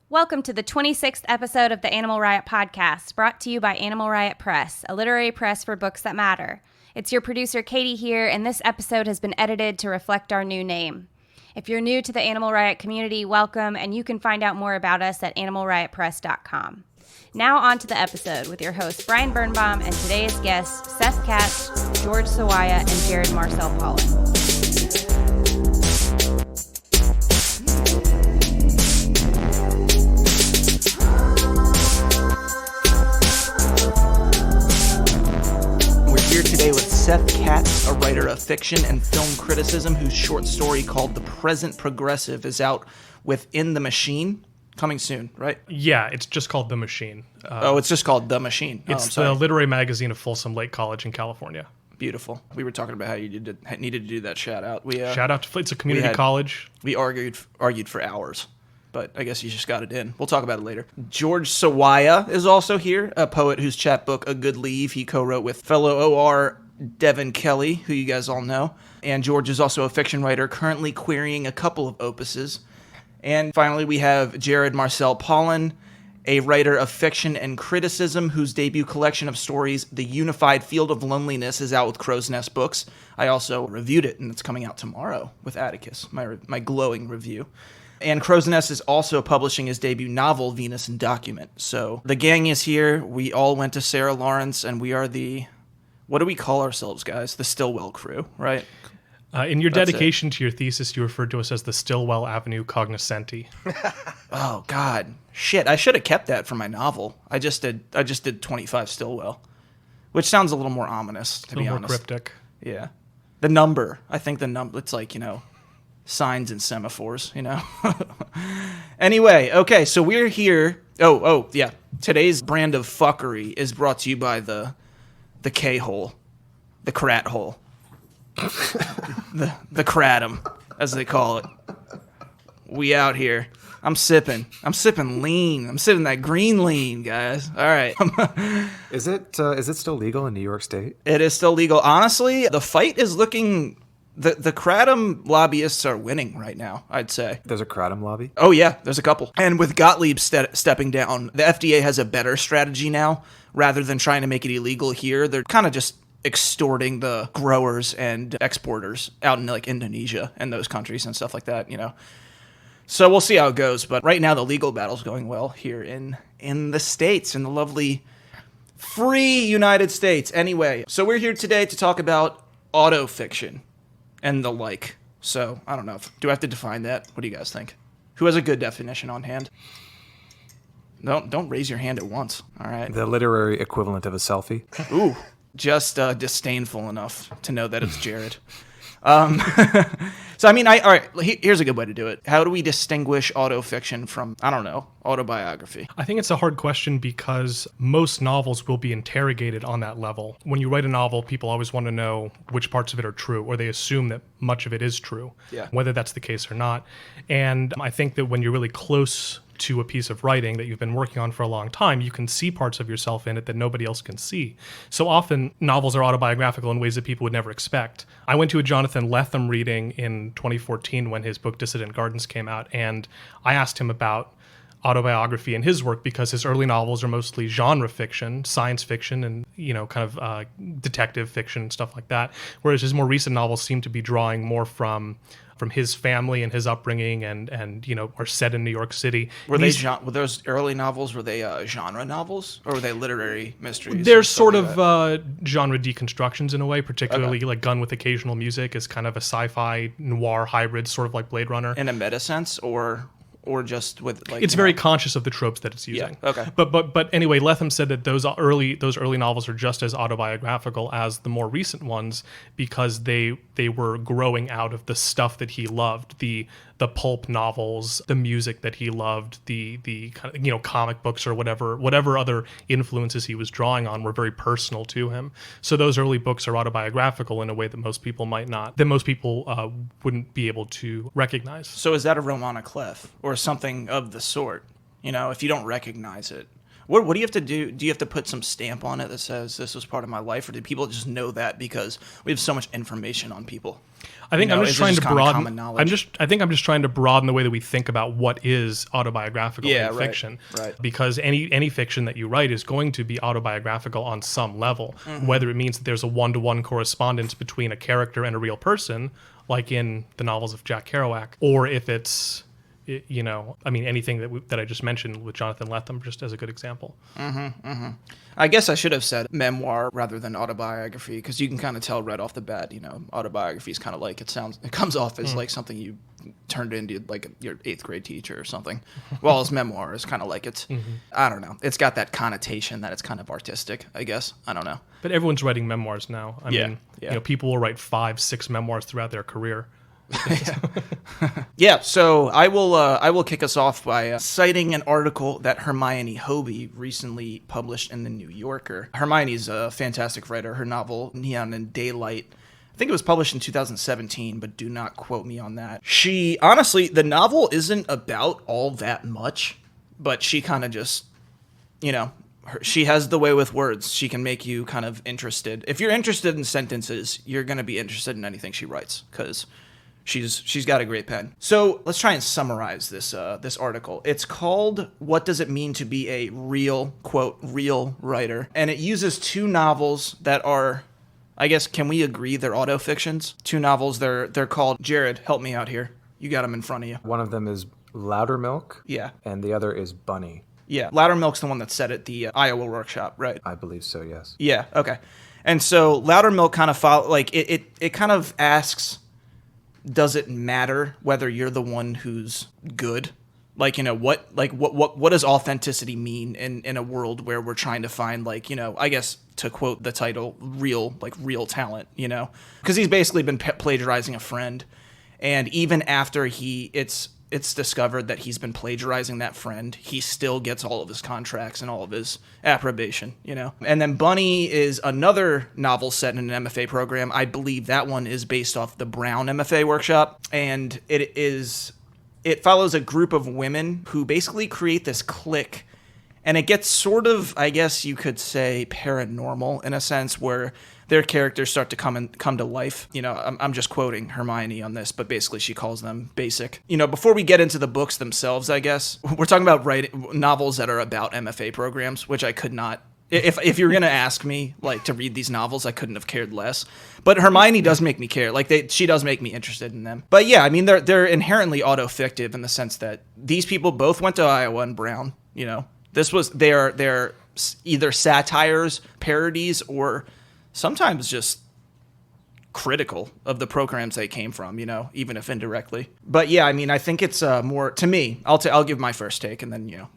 Welcome to the 26th episode of the Animal Riot podcast, brought to you by Animal Riot Press, a literary press for books that matter. It's your producer, Katie, here, and this episode has been edited to reflect our new name. If you're new to the Animal Riot community, welcome, and you can find out more about us at animalriotpress.com. Now on to the episode with your hosts, Brian Birnbaum, and today's guests, Seth Katz, George Sawaya, and Jared Marcel Pollen. Here today with Seth Katz, a writer of fiction and film criticism whose short story called The Present Progressive is out with In the Machine, coming soon, right? Yeah, it's just called The Machine. It's just called The Machine. It's the literary magazine of Folsom Lake College in California. Beautiful. We were talking about how you needed to do that shout out. Shout out to it's a community college. We argued for hours, but I guess you just got it in. We'll talk about it later. George Sawaya is also here, a poet whose chapbook, A Good Leave, he co-wrote with fellow OR Devin Kelly, who you guys all know. And George is also a fiction writer, currently querying a couple of opuses. And finally, we have Jared Marcel Pollen, a writer of fiction and criticism whose debut collection of stories, The Unified Field of Loneliness, is out with Crow's Nest Books. I also reviewed it, and it's coming out tomorrow with Atticus, my glowing review. And Crow's Nest is also publishing his debut novel, Venus and Document. So the gang is here. We all went to Sarah Lawrence, and we are what do we call ourselves, guys? The Stillwell crew, right? In your dedication to your thesis, you referred to us as the Stillwell Avenue Cognoscenti. Oh, God. Shit, I should have kept that for my novel. I just did 25 Stillwell, which sounds a little more ominous, to be honest. More cryptic. Yeah. The number. I think the number, it's like, signs and semaphores, Anyway, okay, so we're here. Oh, yeah. Today's brand of fuckery is brought to you by the K-hole, the Krat hole, the Kratom, as they call it. We out here. I'm sipping lean. I'm sipping that green lean, guys. All right. Is it still legal in New York State? It is still legal. Honestly, the fight is looking. The Kratom lobbyists are winning right now, I'd say. There's a Kratom lobby? Oh, yeah, there's a couple. And with Gottlieb stepping down, the FDA has a better strategy now. Rather than trying to make it illegal here, they're kind of just extorting the growers and exporters out in like Indonesia and those countries and stuff like that, So we'll see how it goes. But right now, the legal battle's going well here in the States, in the lovely free United States. Anyway, so we're here today to talk about autofiction and the like. So, I don't know. Do I have to define that? What do you guys think? Who has a good definition on hand? Don't raise your hand at once. All right. The literary equivalent of a selfie. Ooh, just disdainful enough to know that it's Jared. So, I mean, all right, here's a good way to do it. How do we distinguish autofiction from, I don't know, autobiography? I think it's a hard question because most novels will be interrogated on that level. When you write a novel, people always want to know which parts of it are true, or they assume that much of it is true, whether that's the case or not. And I think that when you're really close to a piece of writing that you've been working on for a long time, you can see parts of yourself in it that nobody else can see. So often novels are autobiographical in ways that people would never expect. I went to a Jonathan Lethem reading in 2014 when his book Dissident Gardens came out, and I asked him about autobiography in his work because his early novels are mostly genre fiction, science fiction, and kind of detective fiction and stuff like that, whereas his more recent novels seem to be drawing more from his family and his upbringing and are set in New York City. Were those early novels, were they genre novels, or were they literary mysteries? They're sort of genre deconstructions in a way, particularly like Gun with Occasional Music is kind of a sci-fi noir hybrid, sort of like Blade Runner. In a meta sense, or just with like... It's very conscious of the tropes that it's using. Yeah, okay. But anyway, Lethem said that those early novels are just as autobiographical as the more recent ones because they were growing out of the stuff that he loved, the pulp novels, the music that he loved, the kind of, comic books or whatever other influences he was drawing on were very personal to him. So those early books are autobiographical in a way that most people wouldn't be able to recognize. So is that a roman à clef or something of the sort? If you don't recognize it, What do you have to do? Do you have to put some stamp on it that says this was part of my life, or do people just know that because we have so much information on people? I think I'm just trying to broaden. Common knowledge? I think I'm just trying to broaden the way that we think about what is autobiographical in fiction. Right. Because any fiction that you write is going to be autobiographical on some level, whether it means that there's a one-to-one correspondence between a character and a real person, like in the novels of Jack Kerouac, or if it's, anything that I just mentioned with Jonathan Lethem, just as a good example. I guess I should have said memoir rather than autobiography, because you can kind of tell right off the bat, autobiography is kind of like, it comes off as like something you turned into like your 8th grade teacher or something. While as memoir is kind of like it's, I don't know, it's got that connotation that it's kind of artistic, I guess. I don't know. But everyone's writing memoirs now. I mean, people will write 5-6 memoirs throughout their career. Yeah, so I will kick us off by citing an article that Hermione Hobie recently published in the New Yorker. Hermione's a fantastic writer. Her novel Neon and Daylight, I think it was published in 2017, but do not quote me on that. Honestly, the novel isn't about all that much, but she kind of just, she has the way with words. She can make you kind of interested. If you're interested in sentences, you're going to be interested in anything she writes, because she's got a great pen. So let's try and summarize this article. It's called "What Does It Mean to Be a Real, quote, real writer?" And it uses 2 novels that are, I guess, can we agree they're autofictions? 2 novels. They're called, Jared, help me out here. You got them in front of you. One of them is Loudermilk. Yeah. And the other is Bunny. Yeah. Loudermilk's the one that's set at the Iowa workshop, right? I believe so, yes. Yeah. Okay. And so Loudermilk kind of it kind of asks, does it matter whether you're the one who's good? What does authenticity mean in a world where we're trying to find, I guess, to quote the title, real talent, because he's basically been plagiarizing a friend. And even after it's discovered that he's been plagiarizing that friend, he still gets all of his contracts and all of his approbation, And then Bunny is another novel set in an MFA program. I believe that one is based off the Brown MFA workshop. And it follows a group of women who basically create this clique. And it gets sort of, I guess you could say, paranormal in a sense, where their characters start to come to life. I'm just quoting Hermione on this, but basically she calls them basic. Before we get into the books themselves, I guess, we're talking about writing novels that are about MFA programs, which I could not. If you're going to ask me, to read these novels, I couldn't have cared less. But Hermione does make me care. She does make me interested in them. But yeah, I mean, they're inherently autofictive in the sense that these people both went to Iowa and Brown, they're either satires, parodies, or sometimes just critical of the programs they came from, even if indirectly. But yeah, I mean, I think it's more, to me, I'll give my first take, and then,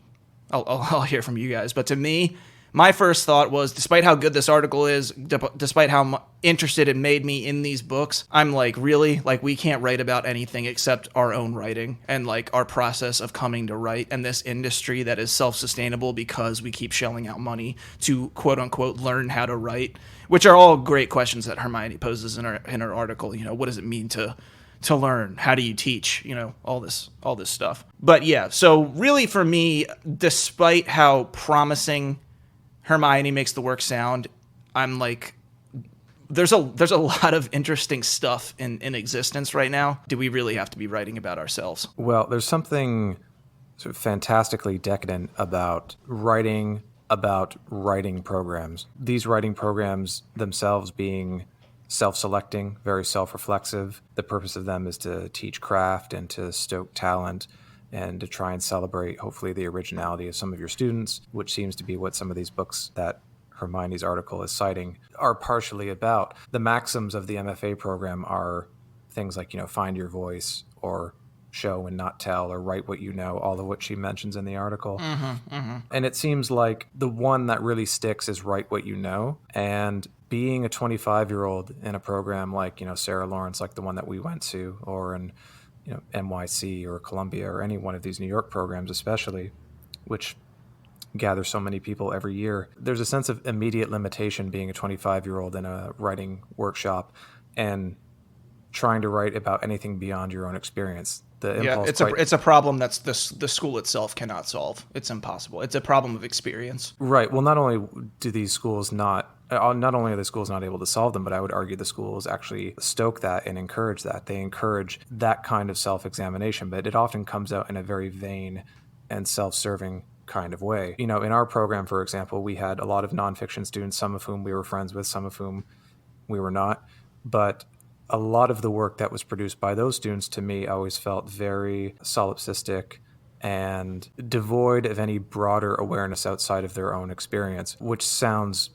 I'll hear from you guys. But to me, my first thought was, despite how good this article is, despite how interested it made me in these books, I'm really? We can't write about anything except our own writing and our process of coming to write, and this industry that is self-sustainable because we keep shelling out money to quote unquote learn how to write, which are all great questions that Hermione poses in her article. What does it mean to learn? How do you teach? All this stuff. But yeah, so really for me, despite how promising Hermione makes the work sound, I'm there's a lot of interesting stuff in existence right now. Do we really have to be writing about ourselves? Well, there's something sort of fantastically decadent about writing programs. These writing programs themselves being self-selecting, very self-reflexive. The purpose of them is to teach craft and to stoke talent and to try and celebrate, hopefully, the originality of some of your students, which seems to be what some of these books that Hermione's article is citing are partially about. The maxims of the MFA program are things like, find your voice, or show and not tell, or write what you know, all of which she mentions in the article. And it seems like the one that really sticks is write what you know. And being a 25-year-old in a program like, Sarah Lawrence, like the one that we went to, or in NYC or Columbia or any one of these New York programs especially, which gather so many people every year, there's a sense of immediate limitation being a 25-year-old in a writing workshop and trying to write about anything beyond your own experience. The Yeah, impulse it's a problem that's the school itself cannot solve. It's impossible. It's a problem of experience. Right. Well, not only do these schools not only are the schools not able to solve them, but I would argue the schools actually stoke that and encourage that. They encourage that kind of self-examination, but it often comes out in a very vain and self-serving kind of way. In our program, for example, we had a lot of nonfiction students, some of whom we were friends with, some of whom we were not. But a lot of the work that was produced by those students, to me, always felt very solipsistic and devoid of any broader awareness outside of their own experience, which sounds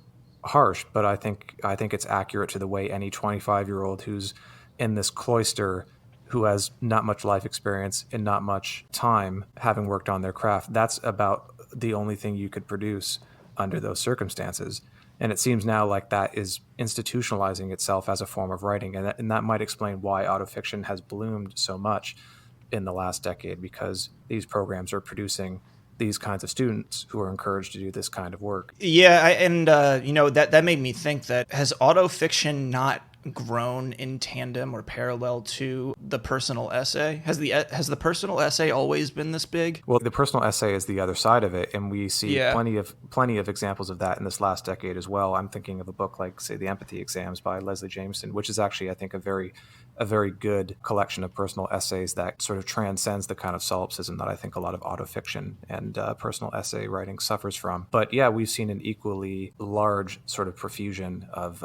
harsh, but I think it's accurate to the way any 25-year-old who's in this cloister, who has not much life experience and not much time having worked on their craft, that's about the only thing you could produce under those circumstances. And it seems now like that is institutionalizing itself as a form of writing. And that might explain why autofiction has bloomed so much in the last decade, because these programs are producing these kinds of students who are encouraged to do this kind of work. Yeah, that made me think that has autofiction not grown in tandem or parallel to the personal essay? Has the personal essay always been this big? Well, the personal essay is the other side of it, and we see plenty of examples of that in this last decade as well. I'm thinking of a book like, say, The Empathy Exams by Leslie Jameson, which is actually, I think, a very good collection of personal essays that sort of transcends the kind of solipsism that I think a lot of autofiction and personal essay writing suffers from. But yeah, we've seen an equally large sort of profusion of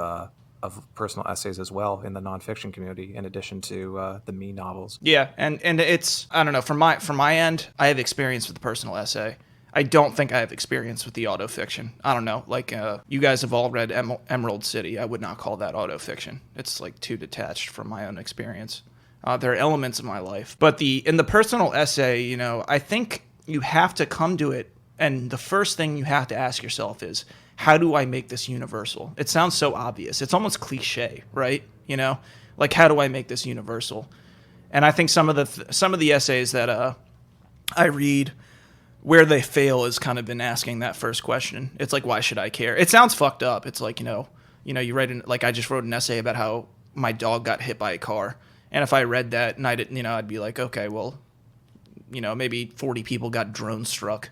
personal essays as well in the nonfiction community, in addition to the me novels. Yeah, and it's, I don't know, from my end, I have experience with the personal essay. I don't think I have experience with the autofiction. I don't know, like you guys have all read Emerald City. I would not call that autofiction. It's like too detached from my own experience. There are elements of my life, but in the personal essay, I think you have to come to it, and the first thing you have to ask yourself is, how do I make this universal? It sounds so obvious. It's almost cliche, right? Like, how do I make this universal? And I think some of the essays that I read, where they fail is kind of in asking that first question. It's like, why should I care? It sounds fucked up. It's like, you write like I just wrote an essay about how my dog got hit by a car. And if I read that and I'd be like, okay, well, maybe 40 people got drone struck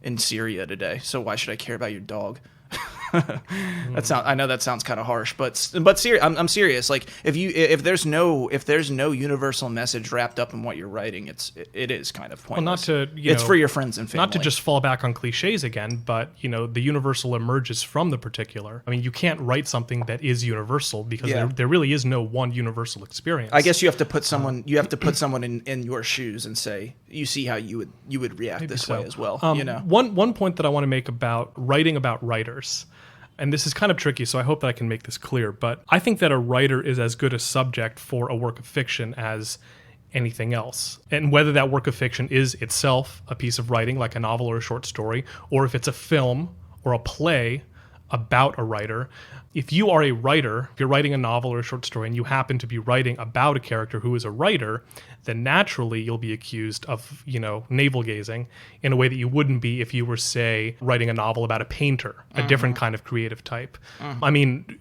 in Syria today. So why should I care about your dog? I know that sounds kind of harsh, but I'm serious. Like if there's no universal message wrapped up in what you're writing, it is kind of pointless. Well, it's for your friends and family. Not to just fall back on cliches again, but the universal emerges from the particular. I mean, you can't write something that is universal because there really is no one universal experience. I guess you have to put someone in your shoes and say, you see how you would react this way as well. One point that I want to make about writing about writers. And this is kind of tricky, so I hope that I can make this clear, but I think that a writer is as good a subject for a work of fiction as anything else. And whether that work of fiction is itself a piece of writing, like a novel or a short story, or if it's a film or a play about a writer, if you are a writer, if you're writing a novel or a short story and you happen to be writing about a character who is a writer, then naturally you'll be accused of, navel gazing in a way that you wouldn't be if you were, say, writing a novel about a painter, a different kind of creative type. I mean,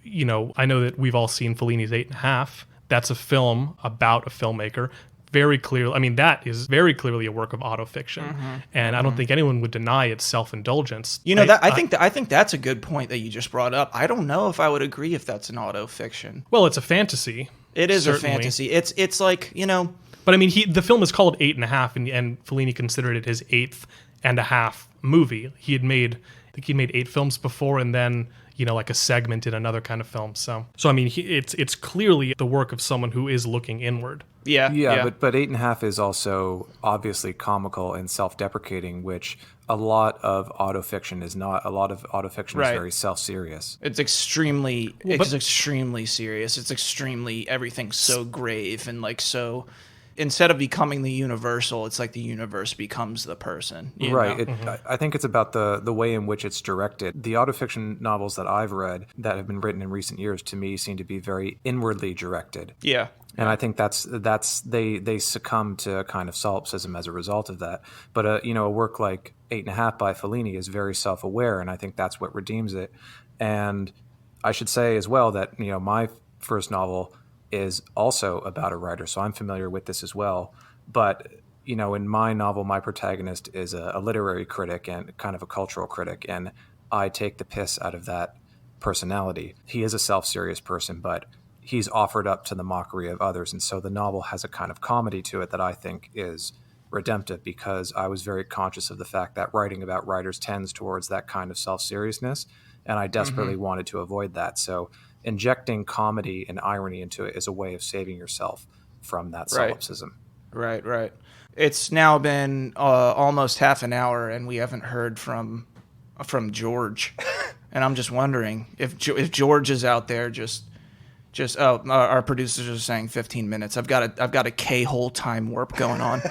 I know that we've all seen Fellini's 8.5. That's a film about a filmmaker. Very clearly, I mean, that is very clearly a work of autofiction, and I don't think anyone would deny its self-indulgence. I think that's a good point that you just brought up. I don't know if I would agree if that's an autofiction. Well, it's a fantasy. It is certainly a fantasy. It's like But I mean, the film is called 8.5, and Fellini considered it his 8.5 movie. I think he made 8 films before, and then like a segment in another kind of film. So I mean, it's clearly the work of someone who is looking inward. Yeah. But 8.5 is also obviously comical and self-deprecating, which a lot of autofiction is not. A lot of autofiction is very self-serious. It's extremely serious. It's extremely everything's so grave and like so. Instead of becoming the universal, it's like the universe becomes the person. Right. I think it's about the way in which it's directed. The autofiction novels that I've read that have been written in recent years, to me, seem to be very inwardly directed. Yeah. And I think that's they succumb to kind of solipsism as a result of that. But a work like 8.5 by Fellini is very self-aware, and I think that's what redeems it. And I should say as well that my first novel is also about a writer, so I'm familiar with this as well. But, in my novel, my protagonist is a literary critic and kind of a cultural critic, and I take the piss out of that personality. He is a self-serious person, but he's offered up to the mockery of others. And so the novel has a kind of comedy to it that I think is redemptive, because I was very conscious of the fact that writing about writers tends towards that kind of self-seriousness, and I desperately wanted to avoid that. So injecting comedy and irony into it is a way of saving yourself from that solipsism. Right. It's now been almost half an hour, and we haven't heard from George. And I'm just wondering if George is out there. Our producers are saying 15 minutes. I've got a K-hole time warp going on.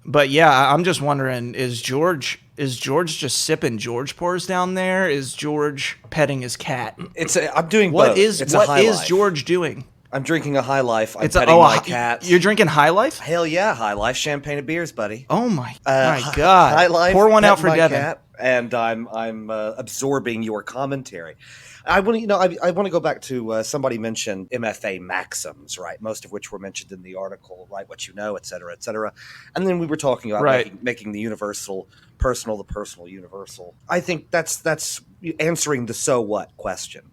But yeah, I'm just wondering, is George just sipping George pours down there? Is George petting his cat? I'm doing both. What is George doing? I'm drinking a High Life. I'm petting my cat. You're drinking High Life? Hell yeah, High Life. Champagne and beers, buddy. Oh my God. High Life. Pour one out for my Devin. Cat, and I'm absorbing your commentary. I want to go back to somebody mentioned MFA maxims, right? Most of which were mentioned in the article, right? What you know, et cetera, et cetera. And then we were talking about making the universal personal, the personal universal. I think that's answering the so what question.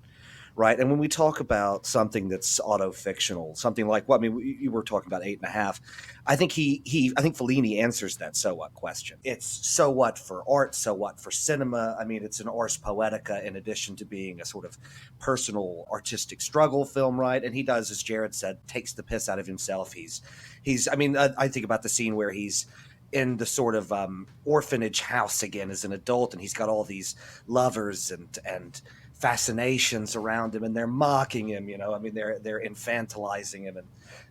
Right. And when we talk about something that's auto-fictional, something like you were talking about 8.5. I think I think Fellini answers that so what question. It's so what for art, so what for cinema. I mean, it's an ars poetica in addition to being a sort of personal artistic struggle film, right? And he does, as Jared said, takes the piss out of himself. I think about the scene where he's in the sort of orphanage house again as an adult, and he's got all these lovers and fascinations around him, and they're mocking him, they're infantilizing him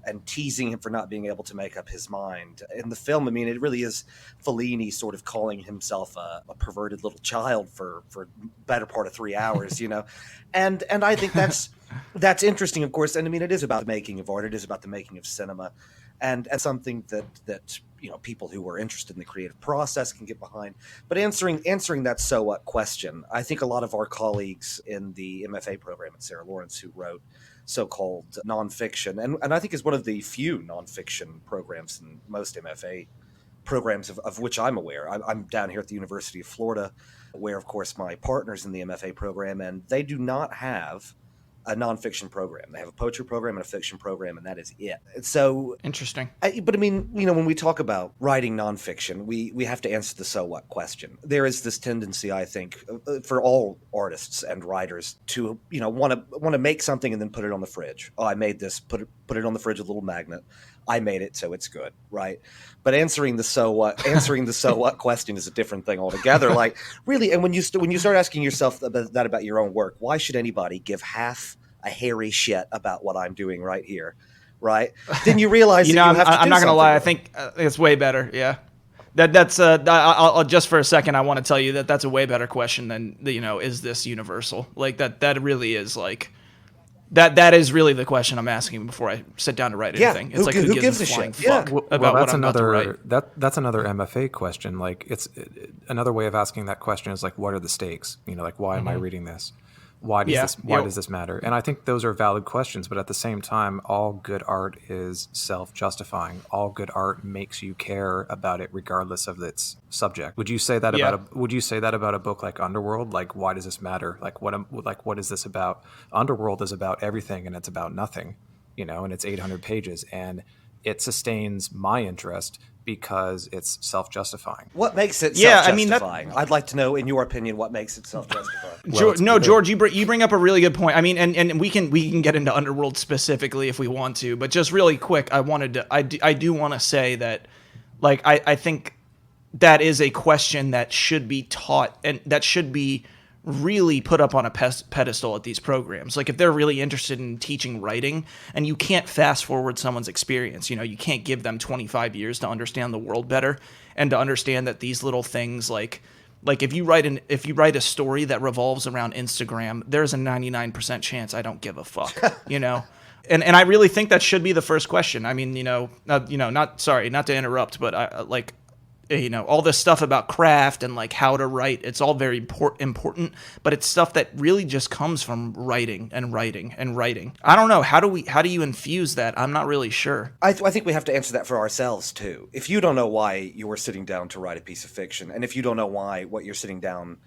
and teasing him for not being able to make up his mind. In the film, it really is Fellini sort of calling himself a perverted little child for better part of 3 hours, and I think that's interesting, of course. And it is about the making of art. It is about the making of cinema, and something that people who are interested in the creative process can get behind. But answering that so what question, I think a lot of our colleagues in the MFA program at Sarah Lawrence who wrote so-called nonfiction, and I think is one of the few nonfiction programs in most MFA programs of which I'm aware. I'm down here at the University of Florida, where, of course, my partner's in the MFA program, and they do not have a nonfiction program. They have a poetry program and a fiction program, and that is it. So interesting. But when we talk about writing nonfiction, we have to answer the so what question. There is this tendency, I think, for all artists and writers to want to make something and then put it on the fridge. Oh, I made this. Put it on the fridge with a little magnet. I made it, so it's good, right? But answering the so what question is a different thing altogether. Like, really, and when you start asking yourself that about your own work, why should anybody give half a hairy shit about what I'm doing right here, right? Then you realize that you have to I'm do not gonna lie. I something. think it's way better. Yeah, that's I'll just for a second. I want to tell you that's a way better question than is this universal? Like that really is like. That is really the question I'm asking before I sit down to write anything. It's who gives a flying shit? Yeah. fuck about what I'm about to write. That's another MFA question. Like, it's another way of asking that question is like, what are the stakes? Why am I reading this? Why does this matter? And I think those are valid questions, but at the same time, all good art is self-justifying. All good art makes you care about it regardless of its subject. Would you say that about a book like Underworld? Like, why does this matter? What is this about? Underworld is about everything and it's about nothing, and it's 800 pages, and it sustains my interest because it's self-justifying. What makes it self-justifying? I'd like to know, in your opinion, what makes it self-justifying. George, you bring up a really good point. And we can get into Underworld specifically if we want to, but just really quick, I do want to say that, like, I think that is a question that should be taught and that should be really put up on a pedestal at these programs. Like, if they're really interested in teaching writing, and you can't fast forward someone's experience, you can't give them 25 years to understand the world better and to understand that these little things like if you write a story that revolves around Instagram, there's a 99% chance I don't give a fuck, And I really think that should be the first question. Not to interrupt, but all this stuff about craft and like how to write. It's all very important, but it's stuff that really just comes from writing and writing and writing. I don't know. How do you infuse that? I'm not really sure. I think we have to answer that for ourselves too. If you don't know why you are sitting down to write a piece of fiction, and if you don't know why what you're sitting down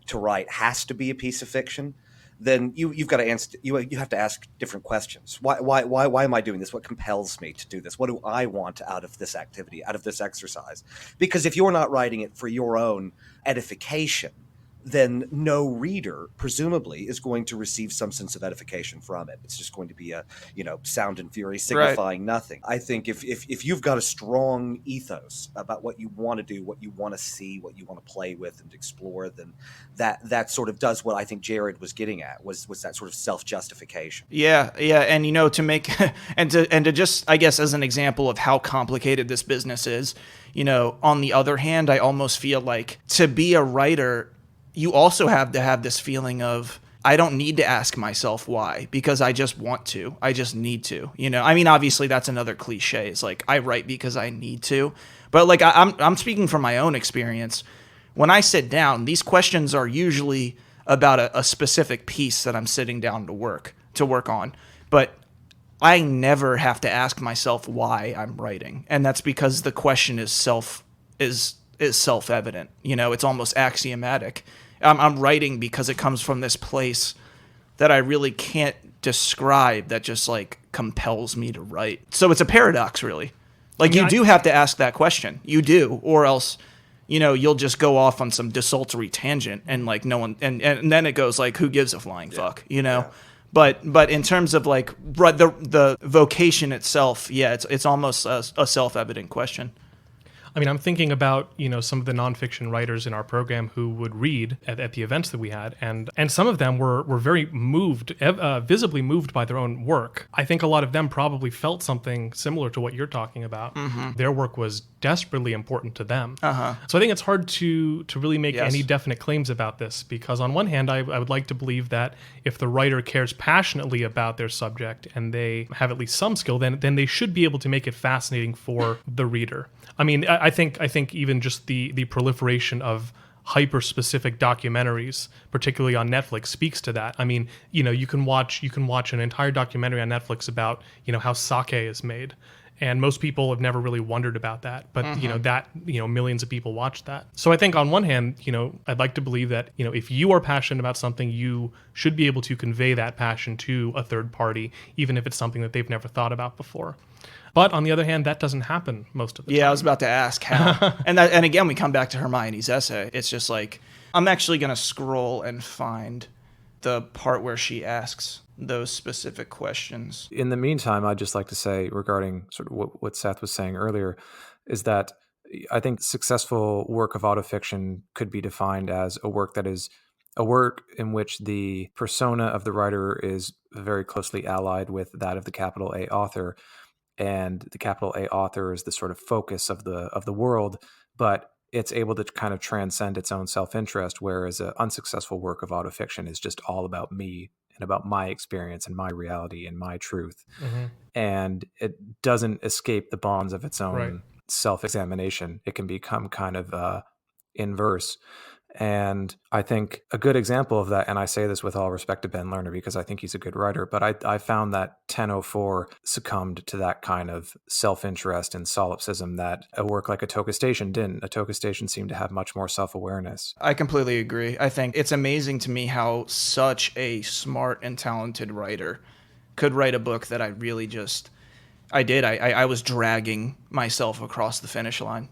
to write has to be a piece of fiction, then you've got to answer. You have to ask different questions. Why am I doing this? What compels me to do this? What do I want out of this activity, out of this exercise? Because if you're not writing it for your own edification, then no reader, presumably, is going to receive some sense of edification from it. It's just going to be a, sound and fury signifying nothing. I think if you've got a strong ethos about what you want to do, what you want to see, what you want to play with and explore, then that sort of does what I think Jared was getting at, was that sort of self-justification. Yeah. And, to make, and to just, I guess, as an example of how complicated this business is, on the other hand, I almost feel like to be a writer, you also have to have this feeling of, I don't need to ask myself why, because I just want to. I just need to. Obviously that's another cliche. It's like I write because I need to. But like I'm speaking from my own experience. When I sit down, these questions are usually about a specific piece that I'm sitting down to work on. But I never have to ask myself why I'm writing. And that's because the question is self-evident. It's almost axiomatic. I'm writing because it comes from this place that I really can't describe, that just like compels me to write. So it's a paradox, really. Like you do have to ask that question. You do, or else, you'll just go off on some desultory tangent and like no one, and then it goes like, who gives a flying fuck, Yeah. But in terms of like the vocation itself, it's almost a self-evident question. I'm thinking about, some of the nonfiction writers in our program who would read at the events that we had, and some of them were very moved, visibly moved by their own work. I think a lot of them probably felt something similar to what you're talking about. Mm-hmm. Their work was desperately important to them. Uh-huh. So I think it's hard to really make any definite claims about this, because on one hand, I would like to believe that if the writer cares passionately about their subject and they have at least some skill, then they should be able to make it fascinating for the reader. I think even just the proliferation of hyper-specific documentaries, particularly on Netflix, speaks to that. You can watch an entire documentary on Netflix about, how sake is made. And most people have never really wondered about that, but millions of people watch that. So I think on one hand, I'd like to believe that, if you are passionate about something, you should be able to convey that passion to a third party, even if it's something that they've never thought about before. But on the other hand, that doesn't happen most of the time. Yeah, I was about to ask how. and again, we come back to Hermione's essay. It's just like, I'm actually going to scroll and find the part where she asks those specific questions. In the meantime, I'd just like to say, regarding sort of what Seth was saying earlier, is that I think successful work of autofiction could be defined as a work that is a work in which the persona of the writer is very closely allied with that of the capital A author. And the capital A author is the sort of focus of the world, but it's able to kind of transcend its own self-interest, whereas an unsuccessful work of autofiction is just all about me and about my experience and my reality and my truth. Mm-hmm. And it doesn't escape the bonds of its own self-examination. It can become kind of inverse. And I think a good example of that, and I say this with all respect to Ben Lerner because I think he's a good writer, but I found that 1004 succumbed to that kind of self-interest and solipsism that a work like Atoka Station didn't. Atoka Station seemed to have much more self-awareness. I completely agree. I think it's amazing to me how such a smart and talented writer could write a book that I really just... I was dragging myself across the finish line,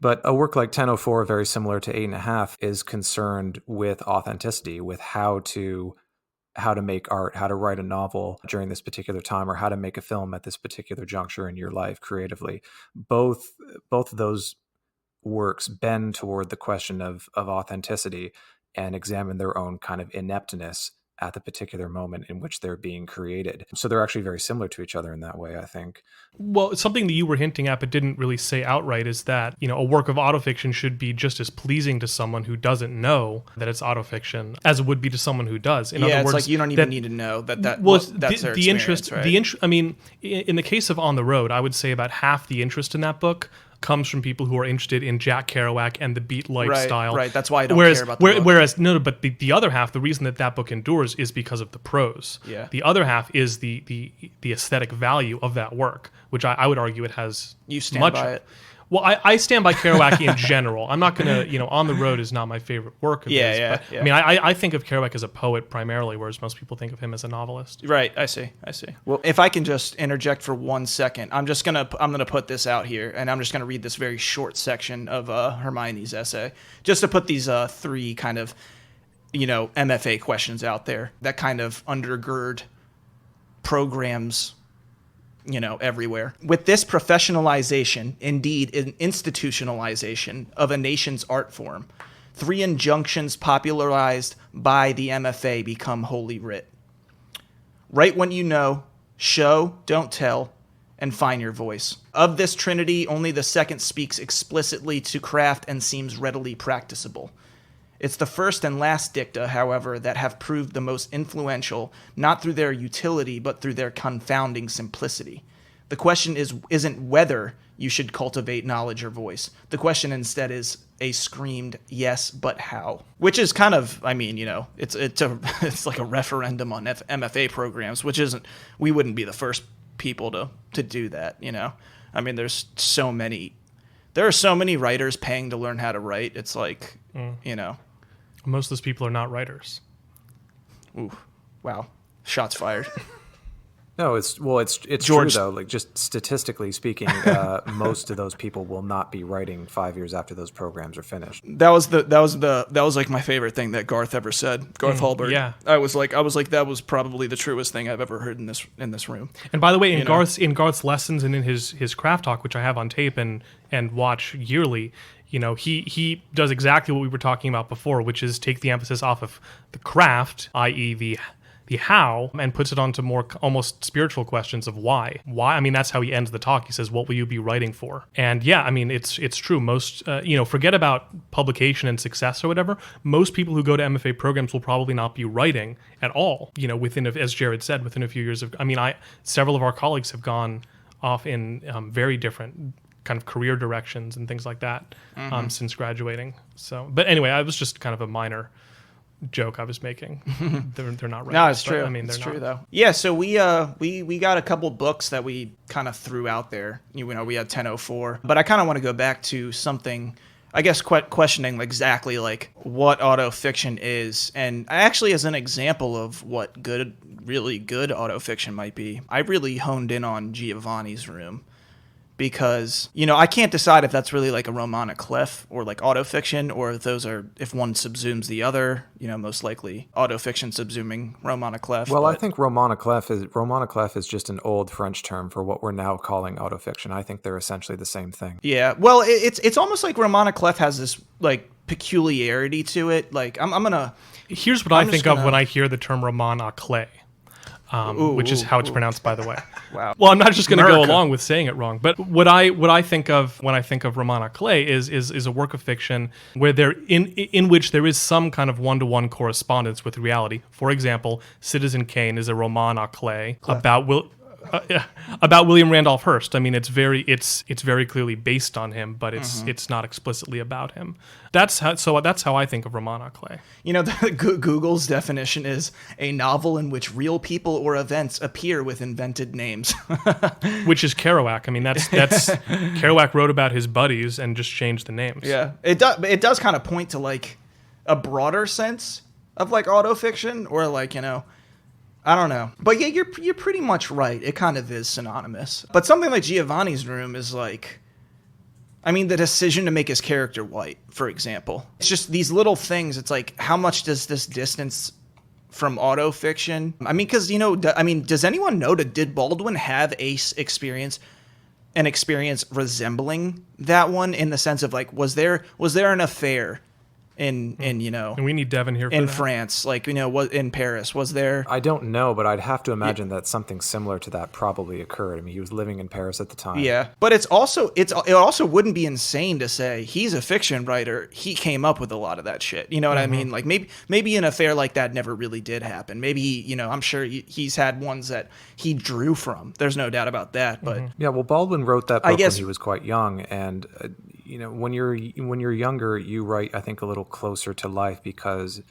But a work like 1004, very similar to 8.5, is concerned with authenticity, with how to make art, how to write a novel during this particular time, or how to make a film at this particular juncture in your life creatively. Both of those works bend toward the question of authenticity and examine their own kind of ineptness at the particular moment in which they're being created. So they're actually very similar to each other in that way, I think. Well, something that you were hinting at but didn't really say outright is that, a work of autofiction should be just as pleasing to someone who doesn't know that it's autofiction as it would be to someone who does. In other words, it's like you don't even need to know that's their interest, right? in the case of On the Road, I would say about half the interest in that book comes from people who are interested in Jack Kerouac and the beat lifestyle. Right. That's why I don't care about the book. Whereas the other half, the reason that book endures is because of the prose. Yeah. The other half is the aesthetic value of that work, which I would argue it has. You stand much by of. it. Well, I stand by Kerouac in general. I'm not going to, On the Road is not my favorite work of his. But, yeah. I mean, I think of Kerouac as a poet primarily, whereas most people think of him as a novelist. Right, I see. Well, if I can just interject for 1 second, I'm gonna put this out here, and I'm just gonna read this very short section of Hermione's essay, just to put these 3 kind of, MFA questions out there that kind of undergird programs everywhere. With this professionalization, indeed an institutionalization of a nation's art form, 3 injunctions popularized by the MFA become holy writ. Write when you know, show, don't tell, and find your voice. Of this trinity, only the second speaks explicitly to craft and seems readily practicable. It's the first and last dicta, however, that have proved the most influential, not through their utility, but through their confounding simplicity. The question isn't whether you should cultivate knowledge or voice. The question instead is a screamed yes, but how? Which is kind of, it's like a referendum on MFA programs, which isn't, we wouldn't be the first people to do that, I mean, there are so many writers paying to learn how to write. It's like, Most of those people are not writers. Ooh, wow. Shots fired. No, it's George. true though. Like, just statistically speaking, most of those people will not be writing 5 years after those programs are finished. That was like my favorite thing that Garth ever said. Garth Hallberg. Yeah. I was like that was probably the truest thing I've ever heard in this room. And by the way, in Garth's lessons and in his craft talk, which I have on tape and watch yearly, he does exactly what we were talking about before, which is take the emphasis off of the craft, i.e. the how, and puts it onto more almost spiritual questions of why. I mean, that's how he ends the talk. He says, what will you be writing for? And yeah, I mean, it's true. Most, forget about publication and success or whatever. Most people who go to MFA programs will probably not be writing at all, as Jared said, within a few years several of our colleagues have gone off in very different kind of career directions and things like that since graduating. So, but anyway, I was just kind of a minor joke I was making. They're not right. No, it's true. I mean, it's they're true not. though. Yeah, so we got a couple books that we kind of threw out there. We had 1004, but I kind of want to go back to something, I guess, questioning exactly like what autofiction is, and actually as an example of what really good autofiction might be, I really honed in on Giovanni's Room. Because, I can't decide if that's really like a roman à clef or like autofiction, or if one subsumes the other, most likely autofiction subsuming roman à clef. Well, I think roman à clef is just an old French term for what we're now calling autofiction. I think they're essentially the same thing. Yeah, well, it's almost like roman à clef has this like peculiarity to it. Like Here's what I think of when I hear the term roman à clef. Which is how it's pronounced, by the way. Wow. Well, I'm not just going to go along with saying it wrong, but what I think of when I think of roman à clef is a work of fiction where in which there is some kind of one-to-one correspondence with reality. For example, Citizen Kane is a roman à clef about William Randolph Hearst. I mean, it's very clearly based on him, but it's not explicitly about him. That's how I think of roman à clef. Google's definition is a novel in which real people or events appear with invented names. Which is Kerouac. I mean, that's Kerouac wrote about his buddies and just changed the names. Yeah, it does kind of point to like a broader sense of like autofiction, or like I don't know. But yeah, you're pretty much right. It kind of is synonymous. But something like Giovanni's Room is like, I mean, the decision to make his character white, for example. It's just these little things. It's like, how much does this distance from autofiction? I mean, because, does anyone know did Baldwin have an experience resembling that one, in the sense of like, was there an affair in And we need Devin here for in that. France, like, what in Paris was there? I don't know, but I'd have to imagine that something similar to that probably occurred. I mean, he was living in Paris at the time. Yeah, but it also wouldn't be insane to say he's a fiction writer. He came up with a lot of that shit. You know what I mean? Like maybe an affair like that never really did happen. Maybe I'm sure he's had ones that he drew from. There's no doubt about that. But yeah, well, Baldwin wrote that book guess- when he was quite young, and when you're younger, you write, I think, a little closer to life because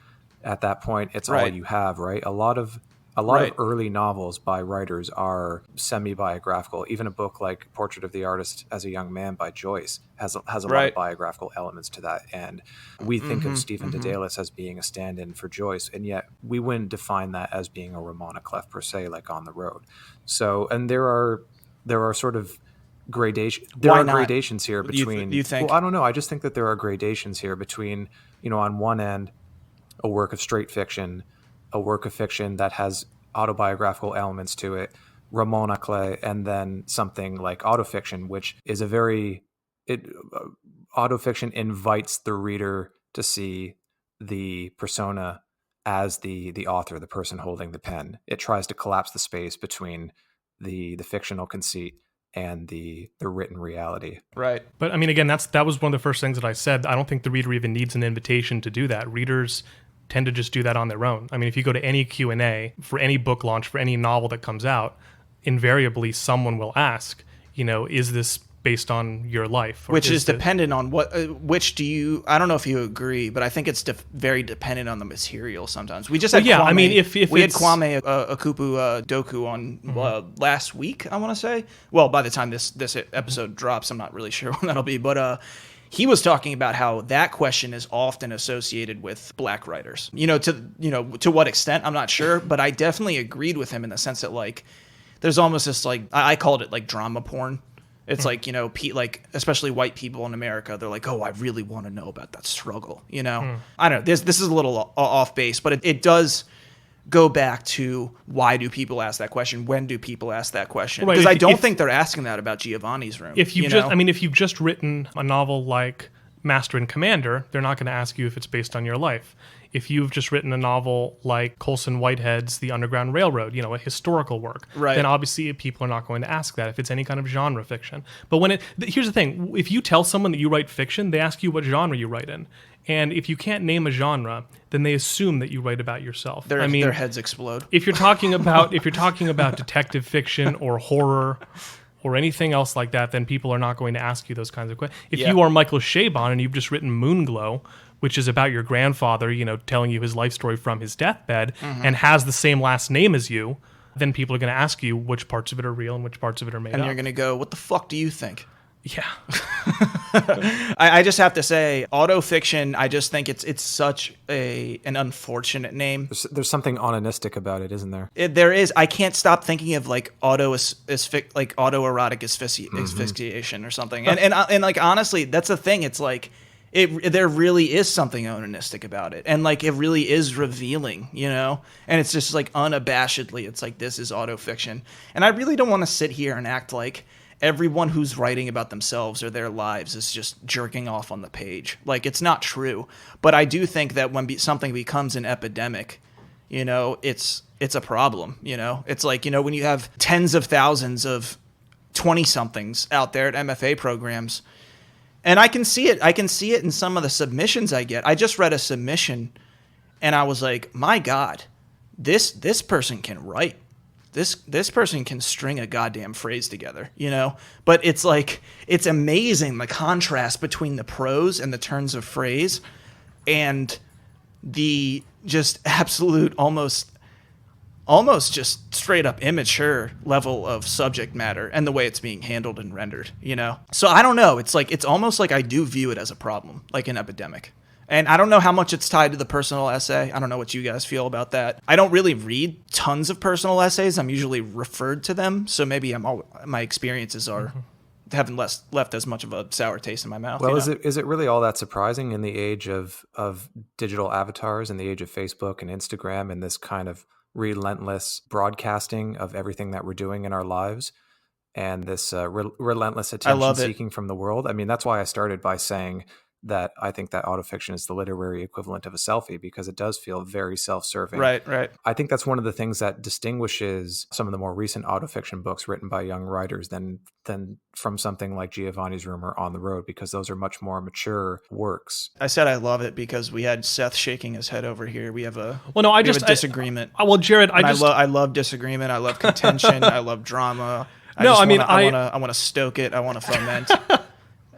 at that point it's all Right. you have, right? A lot of Right. early novels by writers are semi-biographical. Even a book like Portrait of the Artist as a Young Man by Joyce has a lot Right. of biographical elements to that. And we think of Stephen Dedalus as being a stand-in for Joyce, and yet we wouldn't define that as being a roman à clef per se, like On the Road. So, and there are sort of gradations here between. Do you think? Well, I don't know. I just think that there are gradations here between, on one end, a work of straight fiction, a work of fiction that has autobiographical elements to it, roman à clef, and then something like autofiction, which is autofiction invites the reader to see the persona as the author, the person holding the pen. It tries to collapse the space between the fictional conceit and the written reality. Right. But I mean, again, that was one of the first things that I said. I don't think the reader even needs an invitation to do that. Readers tend to just do that on their own. I mean, if you go to any Q&A for any book launch, for any novel that comes out, invariably someone will ask, is this based on your life? Which is dependent on I don't know if you agree, but I think it's very dependent on the material sometimes. We just had yeah, Kwame, I mean, if we had it's- Kwame Akupu Doku on last week, I want to say. Well, by the time this episode drops, I'm not really sure when that'll be, but he was talking about how that question is often associated with black writers. To what extent, I'm not sure, but I definitely agreed with him in the sense that, like, there's almost this, like, I called it like drama porn. It's like, like, especially white people in America, they're like, oh, I really want to know about that struggle. I don't know. This is a little off base, but it does go back to why do people ask that question? When do people ask that question? Right, Because I don't if- think they're asking that about Giovanni's Room. If you've just written a novel like Master and Commander, they're not going to ask you if it's based on your life. If you've just written a novel like Colson Whitehead's The Underground Railroad, a historical work, Right. then obviously people are not going to ask that if it's any kind of genre fiction. But here's the thing, if you tell someone that you write fiction, they ask you what genre you write in. And if you can't name a genre, then they assume that you write about yourself. their heads explode. If you're talking about detective fiction or horror or anything else like that, then people are not going to ask you those kinds of questions. If you are Michael Chabon and you've just written Moonglow, which is about your grandfather, telling you his life story from his deathbed, and has the same last name as you, then people are going to ask you which parts of it are real and which parts of it are made up. And you're going to go, what the fuck do you think? Yeah. I just have to say, autofiction, I just think it's such an unfortunate name. There's something onanistic about it, isn't there? There is. I can't stop thinking of like autoerotic asphyxiation or something. And like, honestly, that's the thing. It's like there really is something onanistic about it, and like it really is revealing, and it's just like unabashedly, it's like, this is autofiction. And I really don't want to sit here and act like everyone who's writing about themselves or their lives is just jerking off on the page. Like, it's not true. But I do think that when something becomes an epidemic, it's a problem. It's like, when you have tens of thousands of 20-somethings out there at MFA programs. And I can see it. I can see it in some of the submissions I get. I just read a submission and I was like, my God, this person can write. This person can string a goddamn phrase together, But it's like, it's amazing the contrast between the prose and the turns of phrase and the just absolute, almost just straight up immature level of subject matter and the way it's being handled and rendered, So I don't know. It's like, it's almost like I do view it as a problem, like an epidemic. And I don't know how much it's tied to the personal essay. I don't know what you guys feel about that. I don't really read tons of personal essays. I'm usually referred to them. So maybe my experiences are haven't left as much of a sour taste in my mouth. Well, is it really all that surprising in the age of digital avatars, in the age of Facebook and Instagram, and this kind of relentless broadcasting of everything that we're doing in our lives, and this relentless attention seeking from the world? I mean, that's why I started by saying that I think that autofiction is the literary equivalent of a selfie, because it does feel very self-serving. Right. I think that's one of the things that distinguishes some of the more recent autofiction books written by young writers than from something like Giovanni's Room or On the Road, because those are much more mature works. I said I love it because we had Seth shaking his head over here. We have a disagreement. Jared, I love disagreement. I love contention. I love drama. I want to stoke it. I want to foment.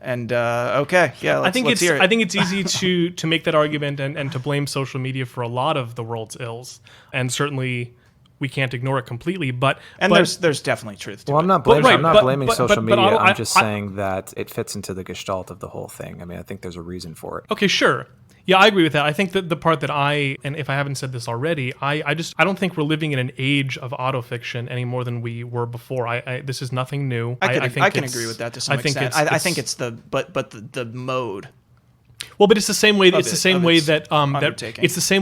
And okay, yeah. I think hear it. I think it's easy to make that argument and to blame social media for a lot of the world's ills, and certainly we can't ignore it completely. But there's definitely truth to it. I'm not blaming social media. I'm just saying that it fits into the gestalt of the whole thing. I mean, I think there's a reason for it. Okay, sure. Yeah, I agree with that. I think that the part that and if I haven't said this already, I don't think we're living in an age of autofiction any more than we were before. This is nothing new. I can agree with that to some extent. I think it's the mode. Well, but it's the same way. It's the same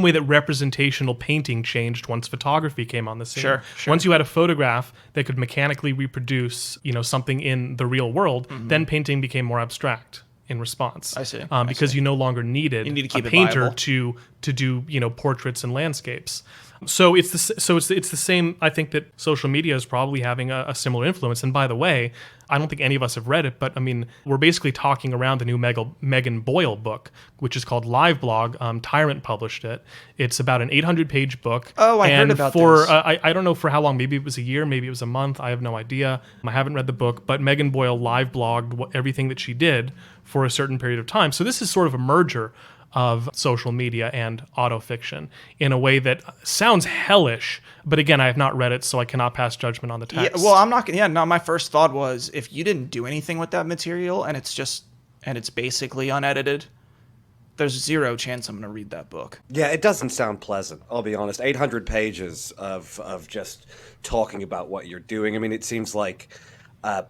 way that representational painting changed once photography came on the scene. Sure. Once you had a photograph that could mechanically reproduce, something in the real world, then painting became more abstract in response. I see. Because you no longer needed a painter to do portraits and landscapes. So it's the same. I think that social media is probably having a similar influence. And by the way, I don't think any of us have read it, but I mean, we're basically talking around the new Megan Boyle book, which is called Live Blog. Tyrant published it. It's about an 800-page book. Oh, I heard about this. I don't know for how long. Maybe it was a year. Maybe it was a month. I have no idea. I haven't read the book, but Megan Boyle live blogged everything that she did for a certain period of time. So this is sort of a merger of social media and autofiction in a way that sounds hellish, but again, I have not read it, so I cannot pass judgment on the text. Yeah, well, I'm not. Yeah, no. My first thought was, if you didn't do anything with that material and it's basically unedited, there's zero chance I'm going to read that book. Yeah, it doesn't sound pleasant. I'll be honest. 800 pages of just talking about what you're doing. I mean, it seems like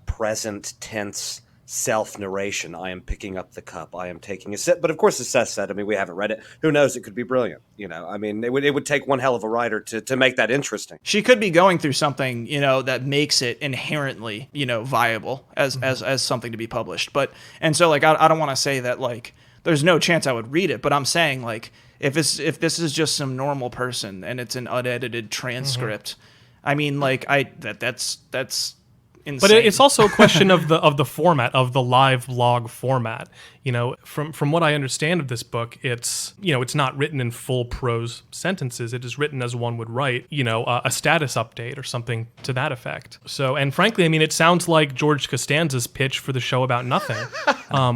present tense self-narration. I am picking up the cup. I am taking a sip. But of course, as Seth said, I mean, we haven't read it. Who knows? It could be brilliant. I mean, it would take one hell of a writer to make that interesting. She could be going through something, that makes it inherently, viable as something to be published. And so I don't want to say that there's no chance I would read it, but I'm saying if this is just some normal person and it's an unedited transcript, I mean, that's insane. But it's also a question of the format, of the live blog format. From what I understand of this book, it's not written in full prose sentences. It is written as one would write, a status update or something to that effect. So, and frankly, I mean, it sounds like George Costanza's pitch for the show about nothing,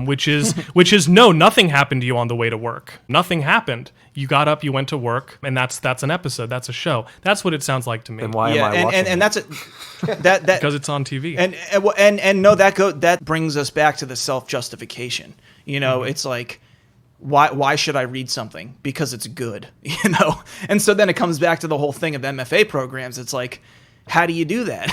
which is no, nothing happened to you on the way to work. Nothing happened. You got up, you went to work, and that's an episode. That's a show. That's what it sounds like to me. And why am I watching? And that's it. That because it's on TV. And no, that brings us back to the self-justification. It's like, why should I read something? Because it's good, And so then it comes back to the whole thing of MFA programs. It's like, how do you do that?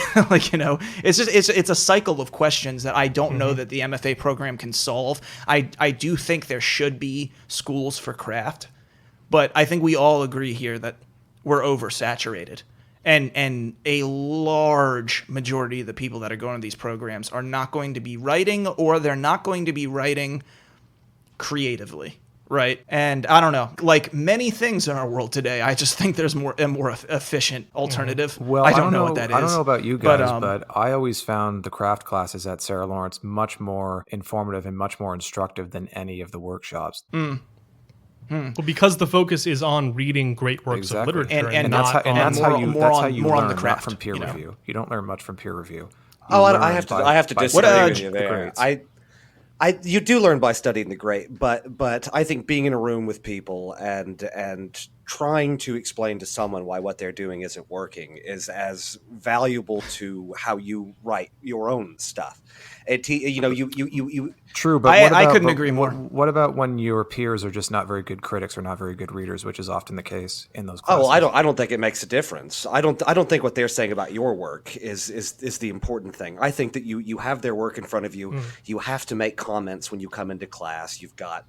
It's a cycle of questions that I don't know that the MFA program can solve. I do think there should be schools for craft, but I think we all agree here that we're oversaturated. And a large majority of the people that are going to these programs are not going to be writing, or they're not going to be writing creatively, right? And I don't know, like many things in our world today, I just think there's a more efficient alternative. Well, I don't know what that is. I don't know about you guys, but I always found the craft classes at Sarah Lawrence much more informative and much more instructive than any of the workshops. Well, because the focus is on reading great works of literature, and that's how you learn, the craft, not from peer review. You don't learn much from peer review. I have to disagree with you there. You do learn by studying the great, but I think being in a room with people and trying to explain to someone why what they're doing isn't working is as valuable to how you write your own stuff. True, but I couldn't agree more. What about when your peers are just not very good critics or not very good readers, which is often the case in those classes? Oh, well, I don't think it makes a difference. I don't think what they're saying about your work is the important thing. I think that you have their work in front of you. You have to make comments when you come into class. You've got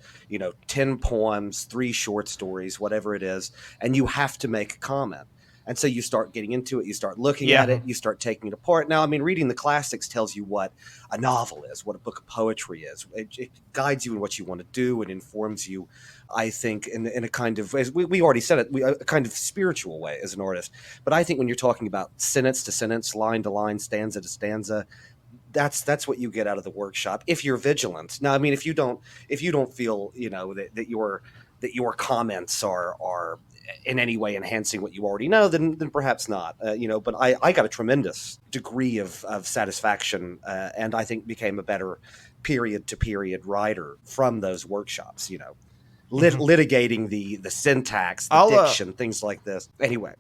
10 poems, 3 short stories, whatever it is, and you have to make a comment. And so you start getting into it, you start looking at it, you start taking it apart. Now, I mean, reading the classics tells you what a novel is, what a book of poetry is. It guides you in what you want to do. It informs you, I think, in a kind of, as we already said it, a kind of spiritual way as an artist. But I think when you're talking about sentence to sentence, line to line, stanza to stanza, that's what you get out of the workshop if you're vigilant. Now, I mean, if you don't feel, that your comments are in any way enhancing what you already know, then perhaps not. But I got a tremendous degree of satisfaction, and I think became a better period to period writer from those workshops. Litigating the syntax, the diction, things like this. Anyway,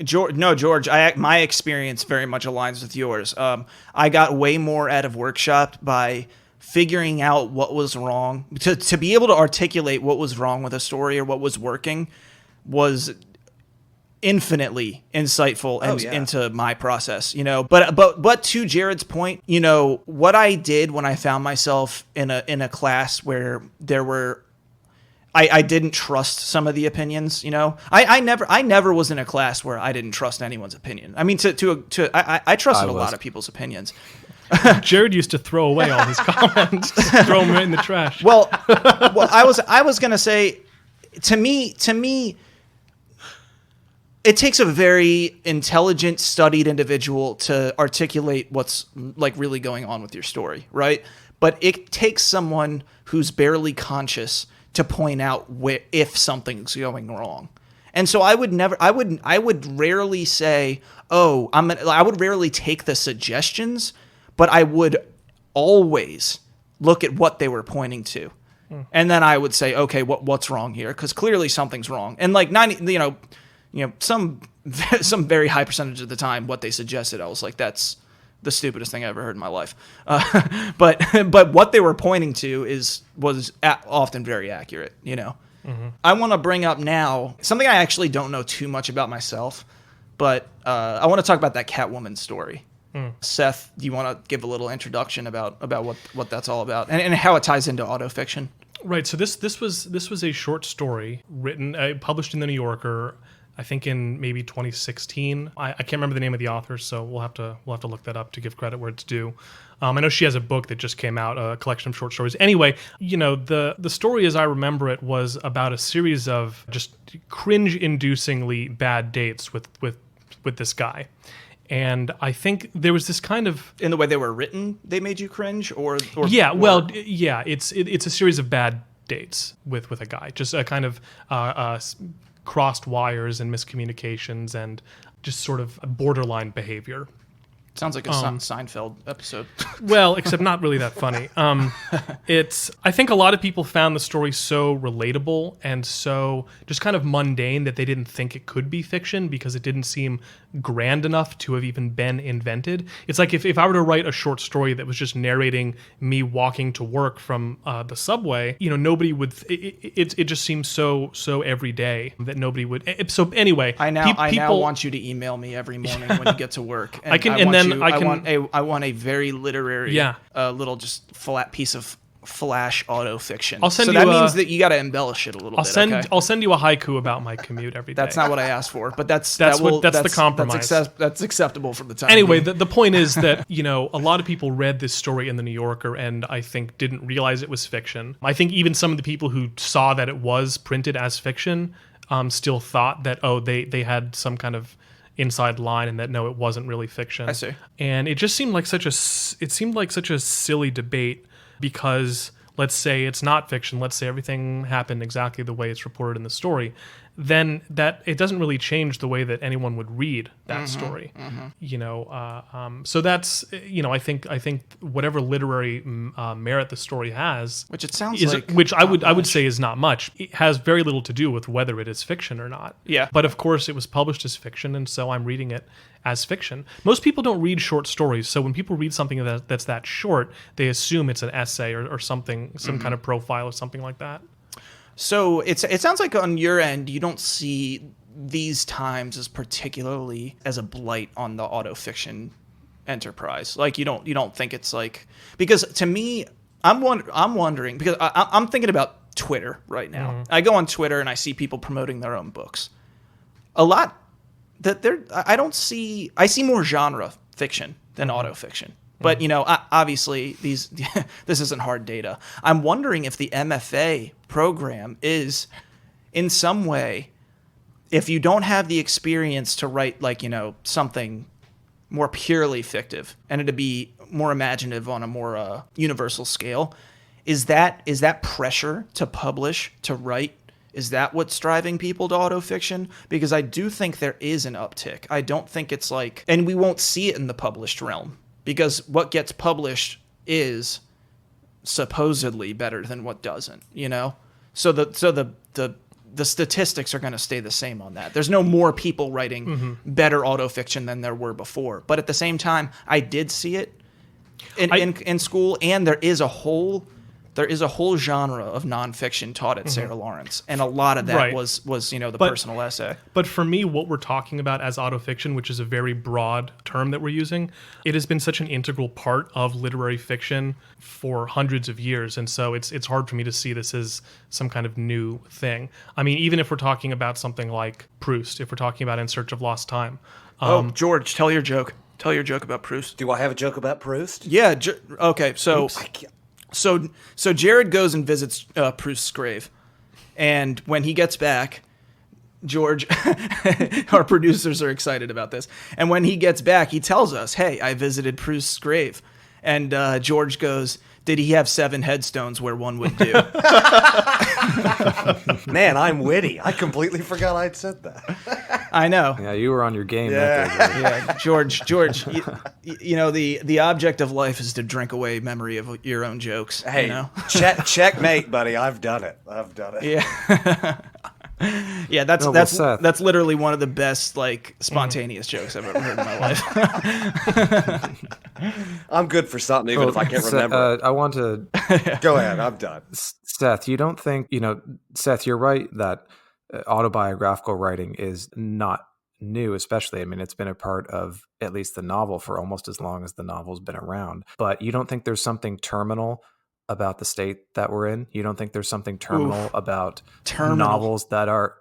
George, my experience very much aligns with yours. I got way more out of workshop by figuring out what was wrong. To be able to articulate what was wrong with a story or what was working was infinitely insightful into my process, But to Jared's point, what I did when I found myself in a class where there were, I didn't trust some of the opinions, I never was in a class where I didn't trust anyone's opinion. I mean, I trusted a lot of people's opinions. Jared used to throw away all his comments, throw them right in the trash. Well, I was gonna say, to me, it takes a very intelligent, studied individual to articulate what's like really going on with your story, right? But it takes someone who's barely conscious to point out if something's going wrong. And so I would rarely say, I would rarely take the suggestions, but I would always look at what they were pointing to. And then I would say, okay, what's wrong here? Because clearly something's wrong. And like 90, some very high percentage of the time, what they suggested, I was like, that's the stupidest thing I ever heard in my life. But what they were pointing to was often very accurate, I want to bring up now something I actually don't know too much about myself, but I want to talk about that Catwoman story. Seth, do you want to give a little introduction about what that's all about and how it ties into autofiction? Right. So this was a short story written, published in the New Yorker, I think in maybe 2016. I can't remember the name of the author, so we'll have to look that up to give credit where it's due. I know she has a book that just came out, a collection of short stories. Anyway, the story as I remember it was about a series of just cringe-inducingly bad dates with this guy. And I think there was this kind of... In the way they were written, they made you cringe? It's a series of bad dates with a guy. Just a kind of crossed wires and miscommunications and just sort of borderline behavior. Sounds like a Seinfeld episode. Well, except not really that funny. I think a lot of people found the story so relatable and so just kind of mundane that they didn't think it could be fiction because it didn't seem grand enough to have even been invented. It's like if I were to write a short story that was just narrating me walking to work from the subway, nobody would. It just seems so everyday that nobody would. So anyway, I now want you to email me every morning when you get to work. I want a very literary, little just flat piece of flash autofiction. That means that you got to embellish it a little bit. I'll send you a haiku about my commute every day. That's not what I asked for, but that's the compromise. That's acceptable for the time. Anyway, the point is that a lot of people read this story in the New Yorker and I think didn't realize it was fiction. I think even some of the people who saw that it was printed as fiction still thought that they had some kind of inside line and that no, it wasn't really fiction. I see. And it just seemed like such a silly debate because let's say it's not fiction, let's say everything happened exactly the way it's reported in the story, then that it doesn't really change the way that anyone would read that story. So that's I think whatever literary merit the story has, which it sounds like, which I would say is not much. It has very little to do with whether it is fiction or not. Yeah. But of course, it was published as fiction, and so I'm reading it as fiction. Most people don't read short stories, so when people read something that's that short, they assume it's an essay or something, some kind of profile or something like that. So it sounds like on your end, you don't see these times as particularly as a blight on the autofiction enterprise. Like you don't think it's like, because to me, I'm wondering because I'm thinking about Twitter right now. I go on Twitter and I see people promoting their own books. a lot that I see more genre fiction than autofiction. But, obviously this isn't hard data. I'm wondering if the MFA program is in some way, if you don't have the experience to write something more purely fictive and it to be more imaginative on a more universal scale, is that pressure to publish, to write, is that what's driving people to autofiction? Because I do think there is an uptick. I don't think it's and we won't see it in the published realm, because what gets published is supposedly better than what doesn't, So the statistics are going to stay the same on that. There's no more people writing better autofiction than there were before. But at the same time, I did see it in school, and there is a whole genre of nonfiction taught at Sarah Lawrence, and a lot of that was personal essay. But for me, what we're talking about as autofiction, which is a very broad term that we're using, it has been such an integral part of literary fiction for hundreds of years, and so it's hard for me to see this as some kind of new thing. I mean, even if we're talking about something like Proust, if we're talking about In Search of Lost Time. George, tell your joke. Tell your joke about Proust. Do I have a joke about Proust? Yeah. Okay. So. So Jared goes and visits Proust's grave, and when he gets back, George, our producers are excited about this, and when he gets back, he tells us, "Hey, I visited Proust's grave," and George goes, "Did he have 7 headstones where one would do?" Man, I'm witty. I completely forgot I'd said that. I know. Yeah, you were on your game. Yeah, George. The object of life is to drink away memory of your own jokes. Hey, checkmate, buddy. I've done it. Yeah. Yeah, that's literally one of the best spontaneous jokes I've ever heard in my life. I'm good for something, even if I can't remember. I want to go ahead. I'm done. Seth, you don't think Seth? You're right that autobiographical writing is not new, especially. I mean, it's been a part of at least the novel for almost as long as the novel's been around. But you don't think there's something terminal about the state that we're in? You don't think there's something terminal about novels that are...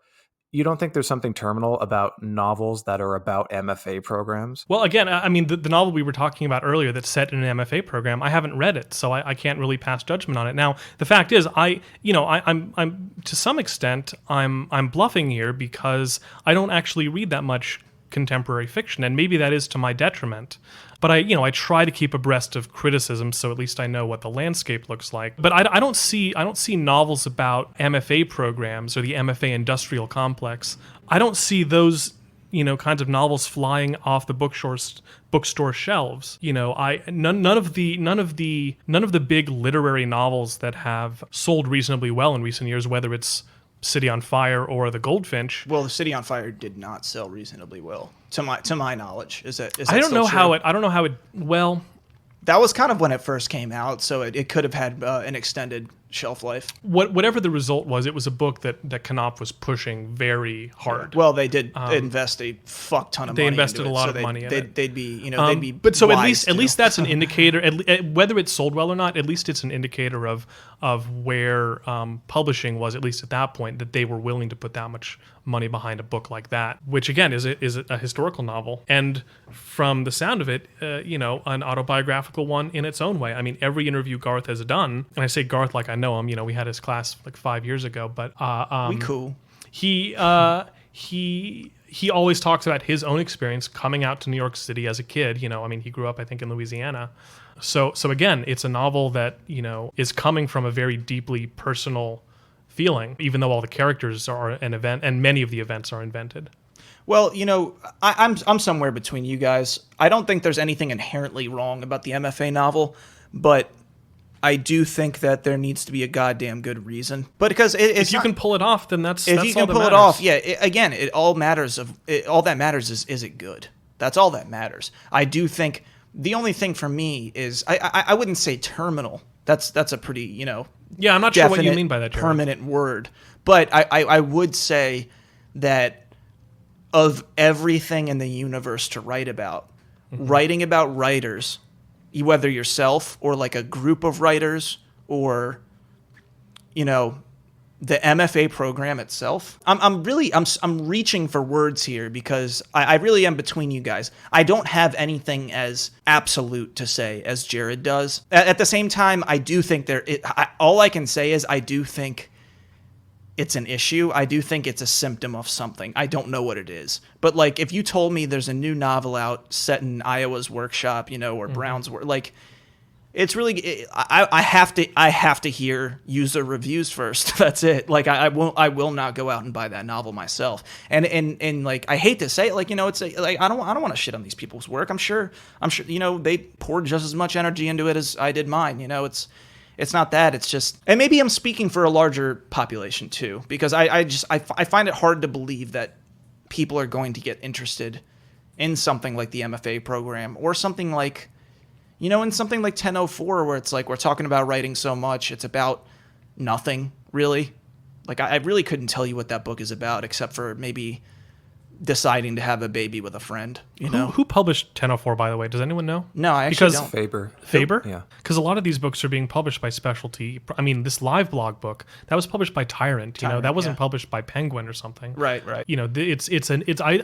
You don't think there's something terminal about novels that are about MFA programs? Well, again, I mean, the novel we were talking about earlier that's set in an MFA program, I haven't read it, so I can't really pass judgment on it. Now, the fact is, I'm to some extent, I'm bluffing here because I don't actually read that much contemporary fiction, and maybe that is to my detriment. But I try to keep abreast of criticism, so at least I know what the landscape looks like. But I don't see novels about MFA programs or the MFA industrial complex. I don't see those kinds of novels flying off the bookstore shelves. None of the big literary novels that have sold reasonably well in recent years, whether it's City on Fire or The Goldfinch. Well, the City on Fire did not sell reasonably well, to my knowledge. Is that I don't know true? I don't know how it. Well, that was kind of when it first came out, so it could have had an extended shelf life. Whatever the result was, it was a book that Knopf was pushing very hard. Well, they did invest a fuck ton of money. They invested into a lot of money in it. They'd be. But so at least that's an indicator. Whether it sold well or not, at least it's an indicator of where publishing was, at least at that point, that they were willing to put that much money behind a book like that, which again is a historical novel, and from the sound of it, an autobiographical one in its own way. I mean, every interview Garth has done, and I say Garth like I know him. We had his class like 5 years ago, but we cool. He always talks about his own experience coming out to New York City as a kid. He grew up, I think, in Louisiana. So again, it's a novel that is coming from a very deeply personal feeling, even though all the characters are an event and many of the events are invented. Well, I'm somewhere between you guys. I don't think there's anything inherently wrong about the MFA novel, but I do think that there needs to be a goddamn good reason. But because if you can pull it off, then that's if you can pull it off. Yeah, all that matters is it good. That's all that matters. I do think the only thing for me is I wouldn't say terminal. That's a pretty yeah, I'm not sure what you mean by that, Jared. Permanent word. But I would say that of everything in the universe to write about, writing about writers, whether yourself or like a group of writers or, the MFA program itself. I'm reaching for words here because I really am between you guys. I don't have anything as absolute to say as Jared does. At the same time, I do think all I can say is I do think it's an issue. I do think it's a symptom of something. I don't know what it is. But like, if you told me there's a new novel out set in Iowa's workshop, or Brown's work, like, it's really, I have to hear user reviews first. That's it. Like, I will not go out and buy that novel myself. And like, I hate to say it, like, it's like, I don't want to shit on these people's work. I'm sure, they poured just as much energy into it as I did mine. It's not that. It's just, and maybe I'm speaking for a larger population too, because I find it hard to believe that people are going to get interested in something like the MFA program or something like, in something like 1004, where it's like, we're talking about writing so much, it's about nothing really. Like, I really couldn't tell you what that book is about, except for maybe deciding to have a baby with a friend, Who published 1004, by the way? Does anyone know? No, I actually don't. Faber? Yeah. Because a lot of these books are being published by Specialty. I mean, this live blog book, that was published by Tyrant, that wasn't published by Penguin or something. Right. I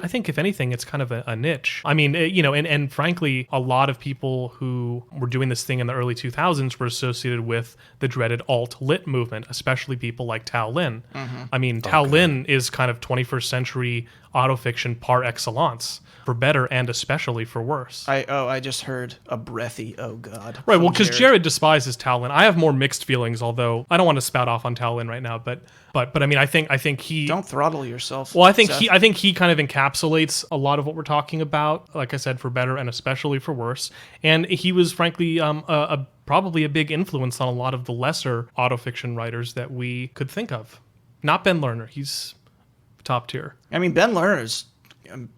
think if anything, it's kind of a niche. I mean, and frankly, a lot of people who were doing this thing in the early 2000s were associated with the dreaded alt-lit movement, especially people like Tao Lin. Mm-hmm. I mean, Tao Lin is kind of 21st century autofiction par excellence, for better and especially for worse. I just heard a breathy oh god. Right, well, because Jared despises Tao Lin. I have more mixed feelings, although I don't want to spout off on Tao Lin right now, but I mean, I think he don't throttle yourself. Well, I think he kind of encapsulates a lot of what we're talking about, like I said, for better and especially for worse. And he was frankly probably a big influence on a lot of the lesser autofiction writers that we could think of. Not Ben Lerner, he's top tier. I mean, Ben Lerner's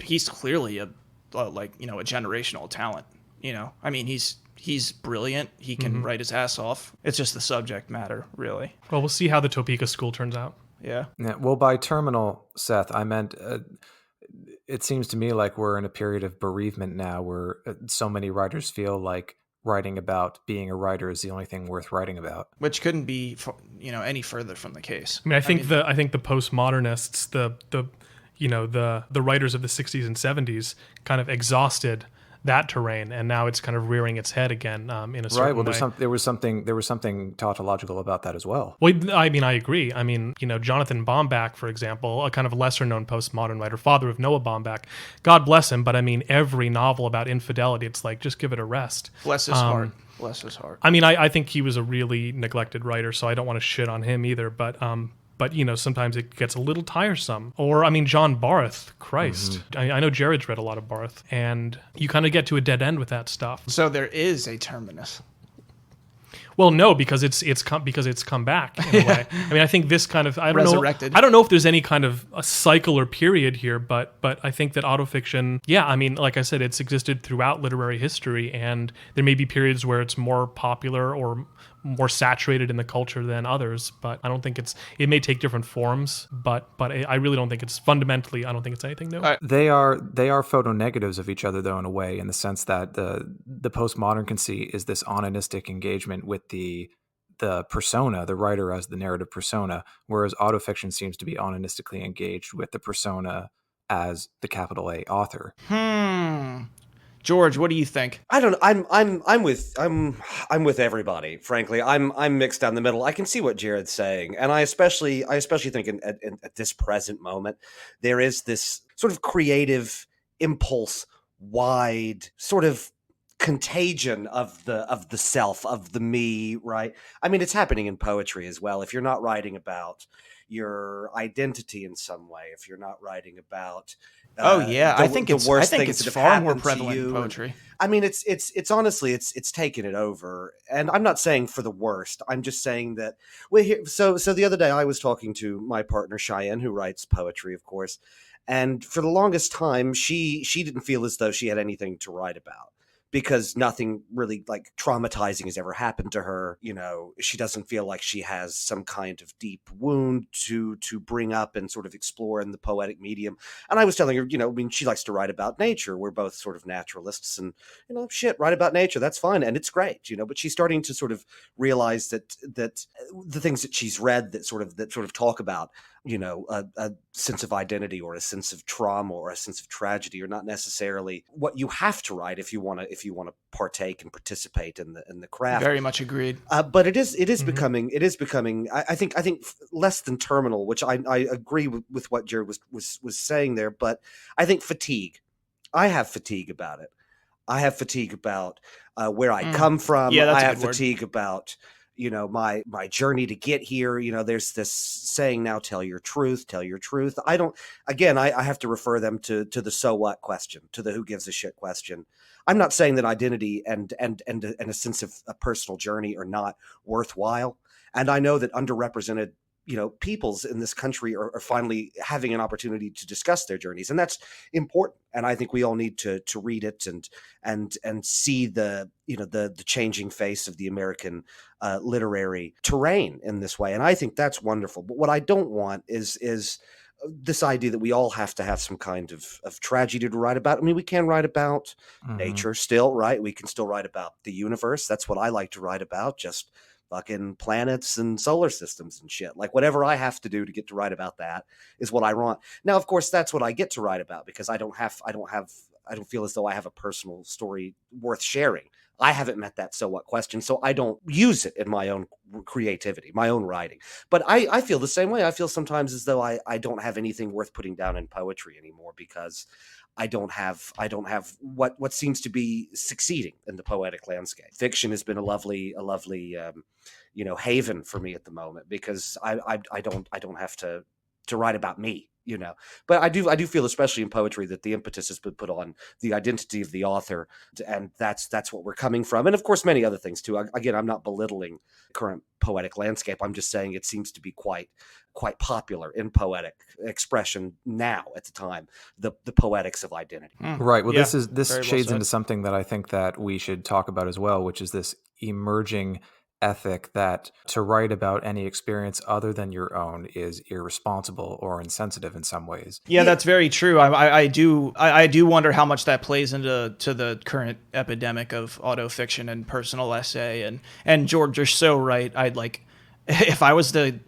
he's clearly a generational talent. I mean, he's brilliant. He can write his ass off. It's just the subject matter, really. Well, we'll see how the Topeka school turns out. Yeah. Well, by terminal, Seth, I meant it seems to me like we're in a period of bereavement now, where so many writers feel like writing about being a writer is the only thing worth writing about, which couldn't be any further from the case. I mean, I think the postmodernists, the writers of the 60s and 70s kind of exhausted that terrain, and now it's kind of rearing its head again in a certain way. There was something tautological about that as well. Well, I mean, I agree. I mean, Jonathan Baumbach, for example, a kind of lesser-known postmodern writer, father of Noah Baumbach, God bless him, but I mean, every novel about infidelity, it's like, just give it a rest. Bless his heart. Bless his heart. I mean, I think he was a really neglected writer, so I don't want to shit on him either, but sometimes it gets a little tiresome. Or, I mean, John Barth, Christ. I know Jared's read a lot of Barth, and you kind of get to a dead end with that stuff. So there is a terminus. Well, no, because it's come back in a way. I mean, I think this kind of resurrected. I don't know if there's any kind of a cycle or period here, but I think that autofiction, I mean, like I said, it's existed throughout literary history, and there may be periods where it's more popular or more saturated in the culture than others, but I don't think it may take different forms, but I really don't think it's fundamentally, I don't think it's anything new. They are photo negatives of each other, though, in a way, in the sense that the postmodern conceit is this onanistic engagement with the persona, the writer as the narrative persona, whereas autofiction seems to be onanistically engaged with the persona as the capital A author. George, what do you think? I don't know. I'm with everybody. Frankly, I'm mixed down the middle. I can see what Jared's saying, and I especially think at this present moment, there is this sort of creative impulse, wide sort of contagion of the self, of the me. Right? I mean, it's happening in poetry as well. If you're not writing about your identity in some way, if you're not writing about I think it's far more prevalent in poetry. I mean, it's honestly it's taken it over, and I'm not saying for the worst. I'm just saying that so the other day I was talking to my partner Cheyenne, who writes poetry, of course, and for the longest time she didn't feel as though she had anything to write about because nothing really like traumatizing has ever happened to her. You know, she doesn't feel like she has some kind of deep wound to bring up and sort of explore in the poetic medium. And I was telling her, you know, I mean, she likes to write about nature. We're both sort of naturalists, and, you know, shit, write about nature. That's fine. And it's great, you know, but she's starting to sort of realize that the things that she's read that sort of talk about, you know, a sense of identity or a sense of trauma or a sense of tragedy are not necessarily what you have to write if you want to partake and participate in the craft. Very much agreed. But it is becoming I think less than terminal, which I agree with what Jared was saying there. But I think fatigue. I have fatigue about it. I have fatigue about where I come from. Yeah, that's I a have good word. fatigue about, you know, my journey to get here. You know, there's this saying now, tell your truth. I have to refer them to the so what question, to the who gives a shit question. I'm not saying that identity and a sense of a personal journey are not worthwhile. And I know that underrepresented, you know, peoples in this country are finally having an opportunity to discuss their journeys, and that's important. And I think we all need to read it and see the, you know, the changing face of the American literary terrain in this way. And I think that's wonderful. But what I don't want is this idea that we all have to have some kind of tragedy to write about. I mean, we can write about nature still, right? We can still write about the universe. That's what I like to write about. Just fucking planets and solar systems and shit. Like, whatever I have to do to get to write about that is what I want. Now, of course, that's what I get to write about because I don't feel as though I have a personal story worth sharing. I haven't met that so what question, so I don't use it in my own creativity, my own writing. But I feel the same way. I feel sometimes as though I don't have anything worth putting down in poetry anymore because I don't have what seems to be succeeding in the poetic landscape. Fiction has been a lovely you know, haven for me at the moment because I don't have to write about me, you know. But I do feel, especially in poetry, that the impetus has been put on the identity of the author, and that's what we're coming from. And of course, many other things too. Again, I'm not belittling the current poetic landscape. I'm just saying it seems to be quite popular in poetic expression now at the time, the poetics of identity. Right. Well, Yeah, this very well shades said. into something that I think that we should talk about as well, which is this emerging ethic that to write about any experience other than your own is irresponsible or insensitive in some ways. Yeah, that's very true. I do wonder how much that plays into the current epidemic of autofiction and personal essay. And George, you're so right. I'd like, if I was to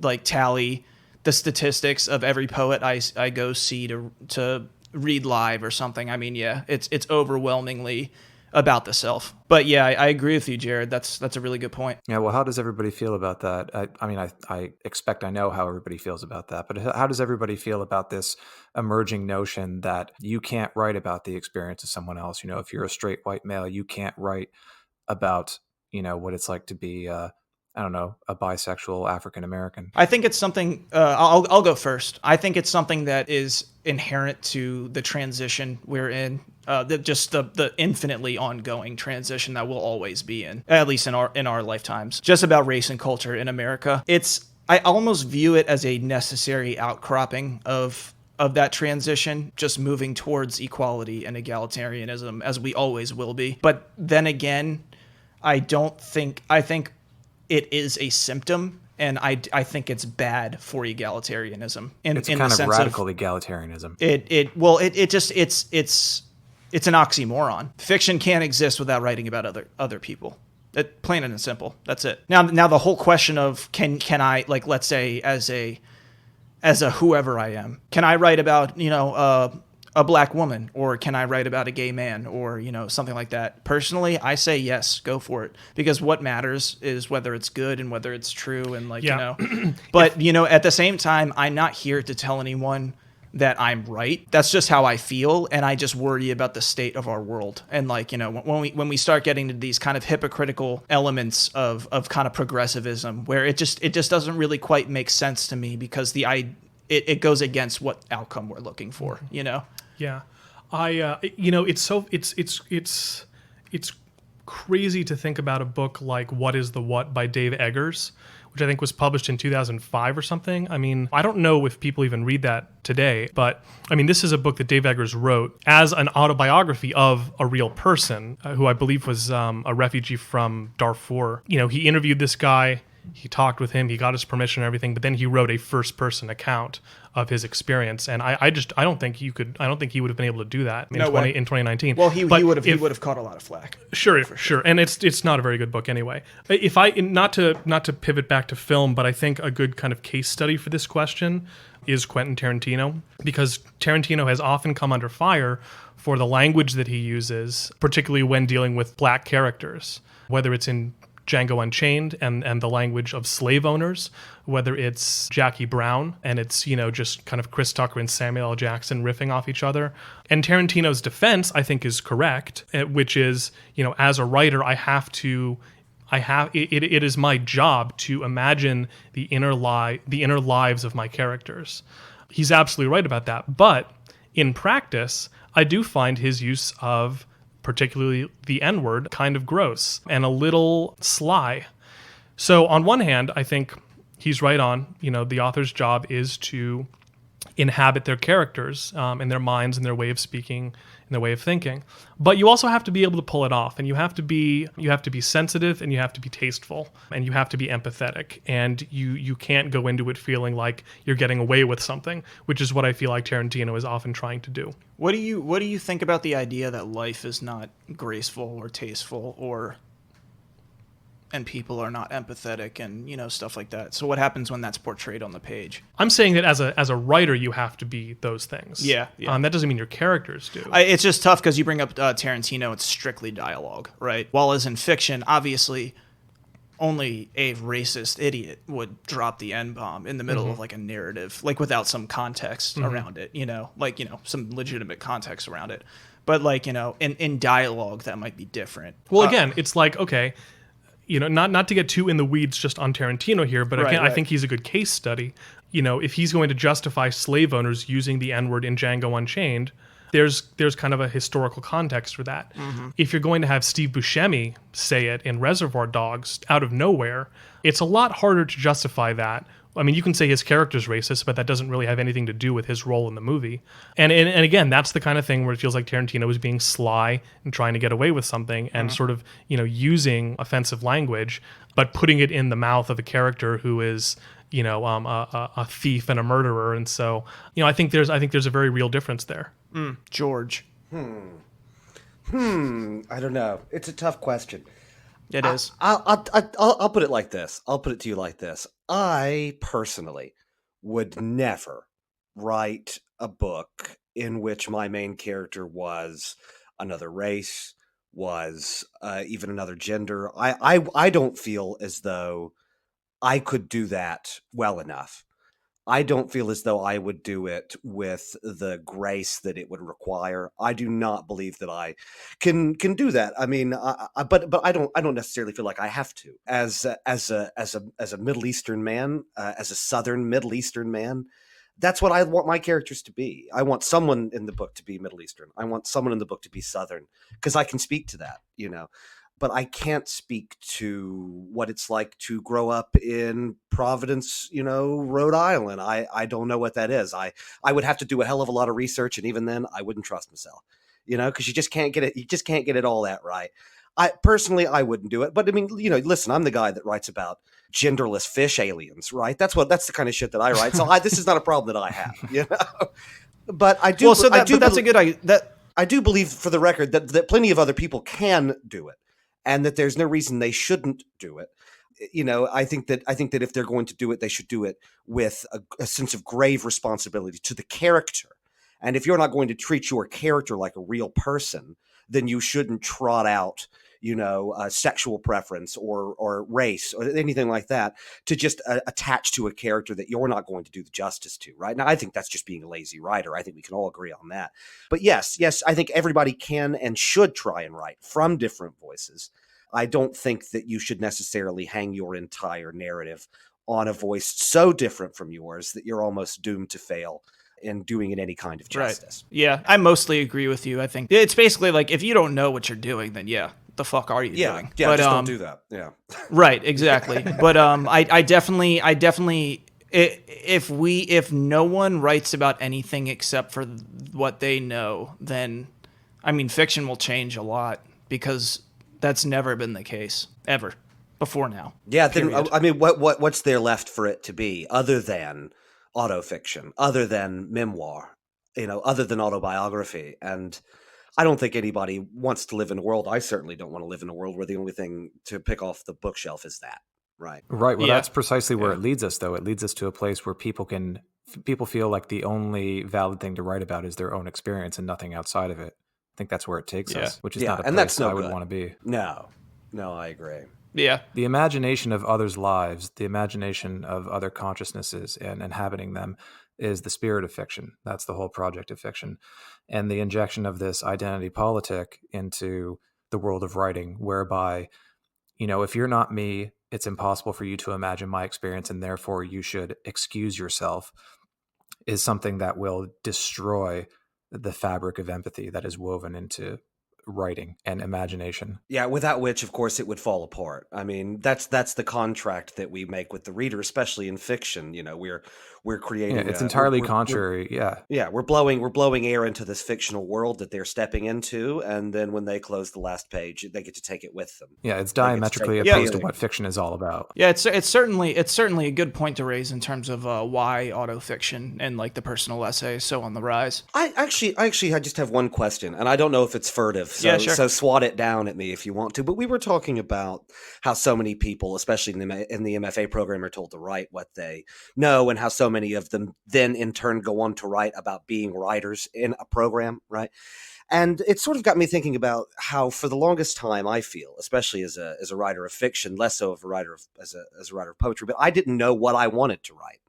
like tally the statistics of every poet I go see to read live or something, I mean, yeah, it's overwhelmingly about the self. But yeah, I agree with you, Jared. That's a really good point. Yeah. Well, how does everybody feel about that? I mean, I expect I know how everybody feels about that, but how does everybody feel about this emerging notion that you can't write about the experience of someone else? You know, if you're a straight white male, you can't write about, you know, what it's like to be, I don't know, a bisexual African American. I think it's something, I'll go first. I think it's something that is inherent to the transition we're in, the infinitely ongoing transition that we'll always be in, at least in our lifetimes, just about race and culture in America. I almost view it as a necessary outcropping of that transition, just moving towards equality and egalitarianism, as we always will be. But then again, I think it is a symptom, and I think it's bad for egalitarianism. It's kind of radical egalitarianism. It's an oxymoron. Fiction can't exist without writing about other people. Plain and simple. That's it. Now the whole question of can I, like, let's say as a whoever I am, can I write about, you know, a black woman, or can I write about a gay man, or, you know, something like that? Personally, I say yes, go for it, because what matters is whether it's good and whether it's true, and like, you know. But you know, at the same time, I'm not here to tell anyone that I'm right. That's just how I feel, and I just worry about the state of our world. And like, you know, when we start getting to these kind of hypocritical elements of kind of progressivism, where it just doesn't really quite make sense to me, because it goes against what outcome we're looking for, you know. Yeah, you know, it's crazy to think about a book like What is the What by Dave Eggers, which I think was published in 2005 or something. I mean, I don't know if people even read that today, but I mean, this is a book that Dave Eggers wrote as an autobiography of a real person who I believe was a refugee from Darfur. You know, he interviewed this guy, he talked with him, he got his permission and everything, but then he wrote a first-person account of his experience, and I don't think he would have been able to do that in 2019. Well, he would have caught a lot of flack. Sure, and it's not a very good book anyway. If I not to pivot back to film, but I think a good kind of case study for this question is Quentin Tarantino, because Tarantino has often come under fire for the language that he uses, particularly when dealing with black characters, whether it's in Django Unchained and the language of slave owners, whether it's Jackie Brown and it's, you know, just kind of Chris Tucker and Samuel L. Jackson riffing off each other. And Tarantino's defense, I think, is correct, which is, you know, as a writer, it is my job to imagine the inner lives of my characters. He's absolutely right about that. But in practice, I do find his use of particularly the N-word, kind of gross and a little sly. So on one hand, I think he's right on. You know, the author's job is to inhabit their characters in their minds and their way of speaking and their way of thinking. But you also have to be able to pull it off, and you have to be sensitive, and you have to be tasteful, and you have to be empathetic, and you can't go into it feeling like you're getting away with something, which is what I feel like Tarantino is often trying to do. What do you think about the idea that life is not graceful or tasteful and people are not empathetic and, you know, stuff like that? So what happens when that's portrayed on the page? I'm saying that as a writer, you have to be those things. Yeah. That doesn't mean your characters do. It's just tough because you bring up Tarantino, it's strictly dialogue, right? While as in fiction, obviously, only a racist idiot would drop the N-bomb in the middle of like a narrative, like without some context around it, you know, like, you know, some legitimate context around it. But like, you know, in dialogue, that might be different. Well, again, it's like, okay, you know, not to get too in the weeds just on Tarantino here, but again, I think he's a good case study. You know, if he's going to justify slave owners using the N-word in Django Unchained, there's kind of a historical context for that. If you're going to have Steve Buscemi say it in Reservoir Dogs out of nowhere, it's a lot harder to justify that. I mean, you can say his character's racist, but that doesn't really have anything to do with his role in the movie. And again, that's the kind of thing where it feels like Tarantino is being sly and trying to get away with something and sort of, you know, using offensive language, but putting it in the mouth of a character who is, you know, a thief and a murderer. And so, you know, I think there's a very real difference there. George. I don't know. It's a tough question. It is. I'll put it like this. I'll put it to you like this. I personally would never write a book in which my main character was another race, was even another gender. I don't feel as though I could do that well enough. I don't feel as though I would do it with the grace that it would require. I do not believe that I can do that. I mean, but I don't necessarily feel like I have to. As a Middle Eastern man, as a Southern Middle Eastern man, that's what I want my characters to be. I want someone in the book to be Middle Eastern. I want someone in the book to be Southern because I can speak to that, you know. But I can't speak to what it's like to grow up in Providence, you know, Rhode Island. I don't know what that is. I would have to do a hell of a lot of research, and even then, I wouldn't trust myself, you know, because you just can't get it. You just can't get it all that right. I wouldn't do it. But I mean, you know, listen, I'm the guy that writes about genderless fish aliens, right? That's the kind of shit that I write. So this is not a problem that I have, you know. But I do. Well, so that's a good idea. I do believe, for the record, that plenty of other people can do it. And that there's no reason they shouldn't do it. You know, I think that if they're going to do it, they should do it with a sense of grave responsibility to the character. And if you're not going to treat your character like a real person, then you shouldn't trot out, you know, sexual preference or race or anything like that to just attach to a character that you're not going to do the justice to, right? Now, I think that's just being a lazy writer. I think we can all agree on that. But yes, I think everybody can and should try and write from different voices. I don't think that you should necessarily hang your entire narrative on a voice so different from yours that you're almost doomed to fail in doing it any kind of justice. Right. Yeah, I mostly agree with you. I think it's basically like if you don't know what you're doing, then yeah, the fuck are you doing? Yeah, but, just don't do that. Yeah. Right, exactly. But I definitely, if no one writes about anything except for what they know, then, I mean, fiction will change a lot, because that's never been the case ever before now. Yeah, then I mean, what's there left for it to be other than autofiction, other than memoir, other than autobiography? And I don't think anybody wants to live in a world. I certainly don't want to live in a world where the only thing to pick off the bookshelf is that. Right. Right. Well, that's precisely where it leads us, though. It leads us to a place where people feel like the only valid thing to write about is their own experience and nothing outside of it. I think that's where it takes us, which is not a place that's I would want to be. No, I agree. Yeah. The imagination of others' lives, the imagination of other consciousnesses and inhabiting them is the spirit of fiction. That's the whole project of fiction. And the injection of this identity politic into the world of writing, whereby, if you're not me, it's impossible for you to imagine my experience, and therefore you should excuse yourself, is something that will destroy the fabric of empathy that is woven into writing and imagination. Yeah, without which, of course, it would fall apart. I mean, that's the contract that we make with the reader, especially in fiction. We're creating. It's entirely contrary. We're blowing air into this fictional world that they're stepping into, and then when they close the last page, they get to take it with them. Yeah, it's diametrically opposed to what fiction is all about. Yeah, it's certainly a good point to raise in terms of why autofiction and like the personal essay is so on the rise. I just have one question, and I don't know if it's furtive. So swat it down at me if you want to. But we were talking about how so many people, especially in the MFA program, are told to write what they know, and how so many of them then in turn go on to write about being writers in a program, right? And it sort of got me thinking about how, for the longest time, I feel, especially as a writer of fiction, less so of a writer as a writer of poetry, but I didn't know what I wanted to write.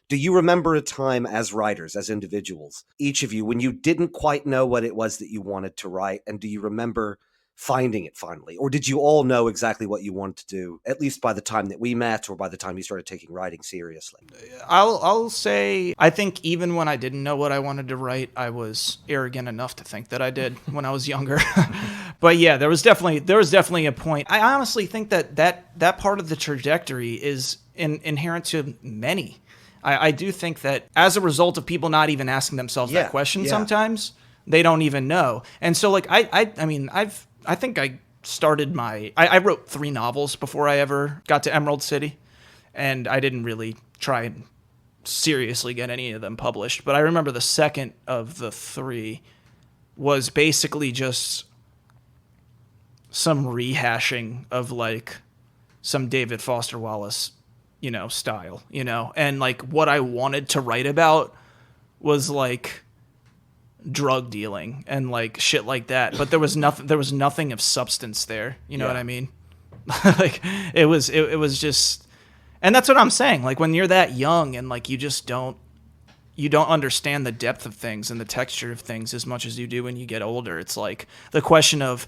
Do you remember a time as writers, as individuals, each of you, when you didn't quite know what it was that you wanted to write? And do you remember finding it finally? Or did you all know exactly what you wanted to do, at least by the time that we met or by the time you started taking writing seriously? I'll say, I think even when I didn't know what I wanted to write, I was arrogant enough to think that I did when I was younger. But yeah, there was definitely a point. I honestly think that part of the trajectory is inherent to many. I do think that as a result of people not even asking themselves that question sometimes, they don't even know. And so like, I think I started I wrote 3 novels before I ever got to Emerald City, and I didn't really try and seriously get any of them published. But I remember the second of the 3 was basically just some rehashing of like some David Foster Wallace style, and like what I wanted to write about was like drug dealing and like shit like that, but there was nothing of substance there. You know what I mean? Like it was just, and that's what I'm saying. Like when you're that young and like you don't understand the depth of things and the texture of things as much as you do when you get older. It's like the question of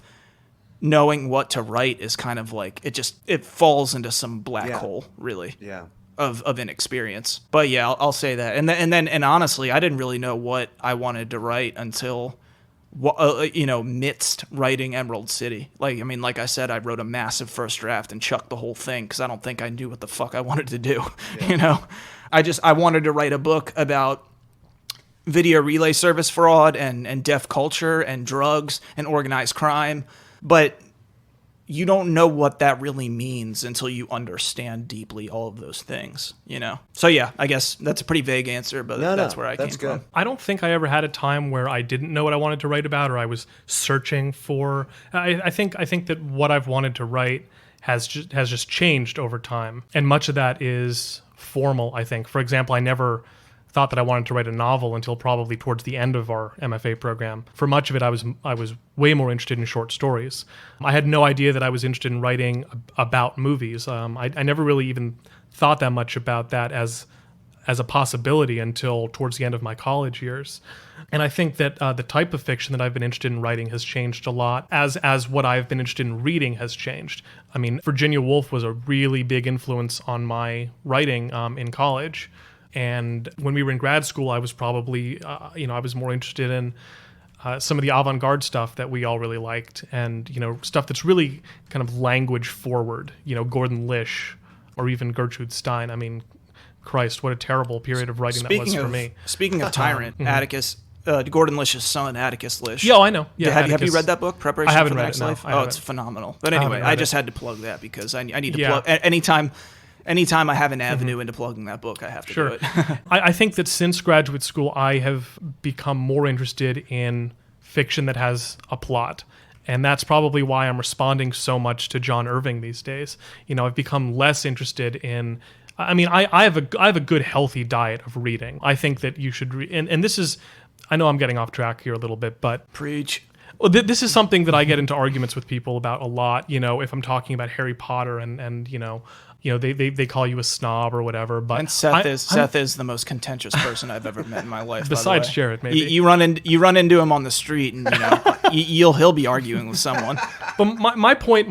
knowing what to write is kind of like it falls into some black hole, really. Yeah. Of inexperience. But yeah, I'll say that. And honestly, I didn't really know what I wanted to write until midst writing Emerald City. Like, I mean, like I said, I wrote a massive first draft and chucked the whole thing because I don't think I knew what the fuck I wanted to do. Yeah. I wanted to write a book about video relay service fraud and deaf culture and drugs and organized crime. But you don't know what that really means until you understand deeply all of those things, So yeah, I guess that's a pretty vague answer, but that's where I came from. I don't think I ever had a time where I didn't know what I wanted to write about, or I was searching for. I think that what I've wanted to write has just changed over time, and much of that is formal. I think, for example, I never thought that I wanted to write a novel until probably towards the end of our MFA program. For much of it, I was way more interested in short stories. I had no idea that I was interested in writing about movies. I never really even thought that much about that as a possibility until towards the end of my college years. And I think that the type of fiction that I've been interested in writing has changed a lot, as what I've been interested in reading has changed. I mean, Virginia Woolf was a really big influence on my writing in college. And when we were in grad school, I was probably, I was more interested in some of the avant-garde stuff that we all really liked, and stuff that's really kind of language forward. Gordon Lish, or even Gertrude Stein. I mean, Christ, what a terrible period of writing that was for me. Speaking of Tyrant, Atticus. Gordon Lish's son, Atticus Lish. Yeah, I know. Yeah, have you read that book, Preparation I haven't for the read Next it, no, Life? I Oh, haven't. it's phenomenal. But anyway, I just had to plug that because I need to plug. Anytime I have an avenue into plugging that book, I have to do it. I think that since graduate school, I have become more interested in fiction that has a plot. And that's probably why I'm responding so much to John Irving these days. I've become less interested in... I have a good, healthy diet of reading. I think that you should read... And this is... I know I'm getting off track here a little bit, but... Preach. Well, this is something that I get into arguments with people about a lot. If I'm talking about Harry Potter and they call you a snob or whatever. But and Seth is the most contentious person I've ever met in my life. Besides Jared, maybe you run into him on the street, and he'll be arguing with someone. But my point.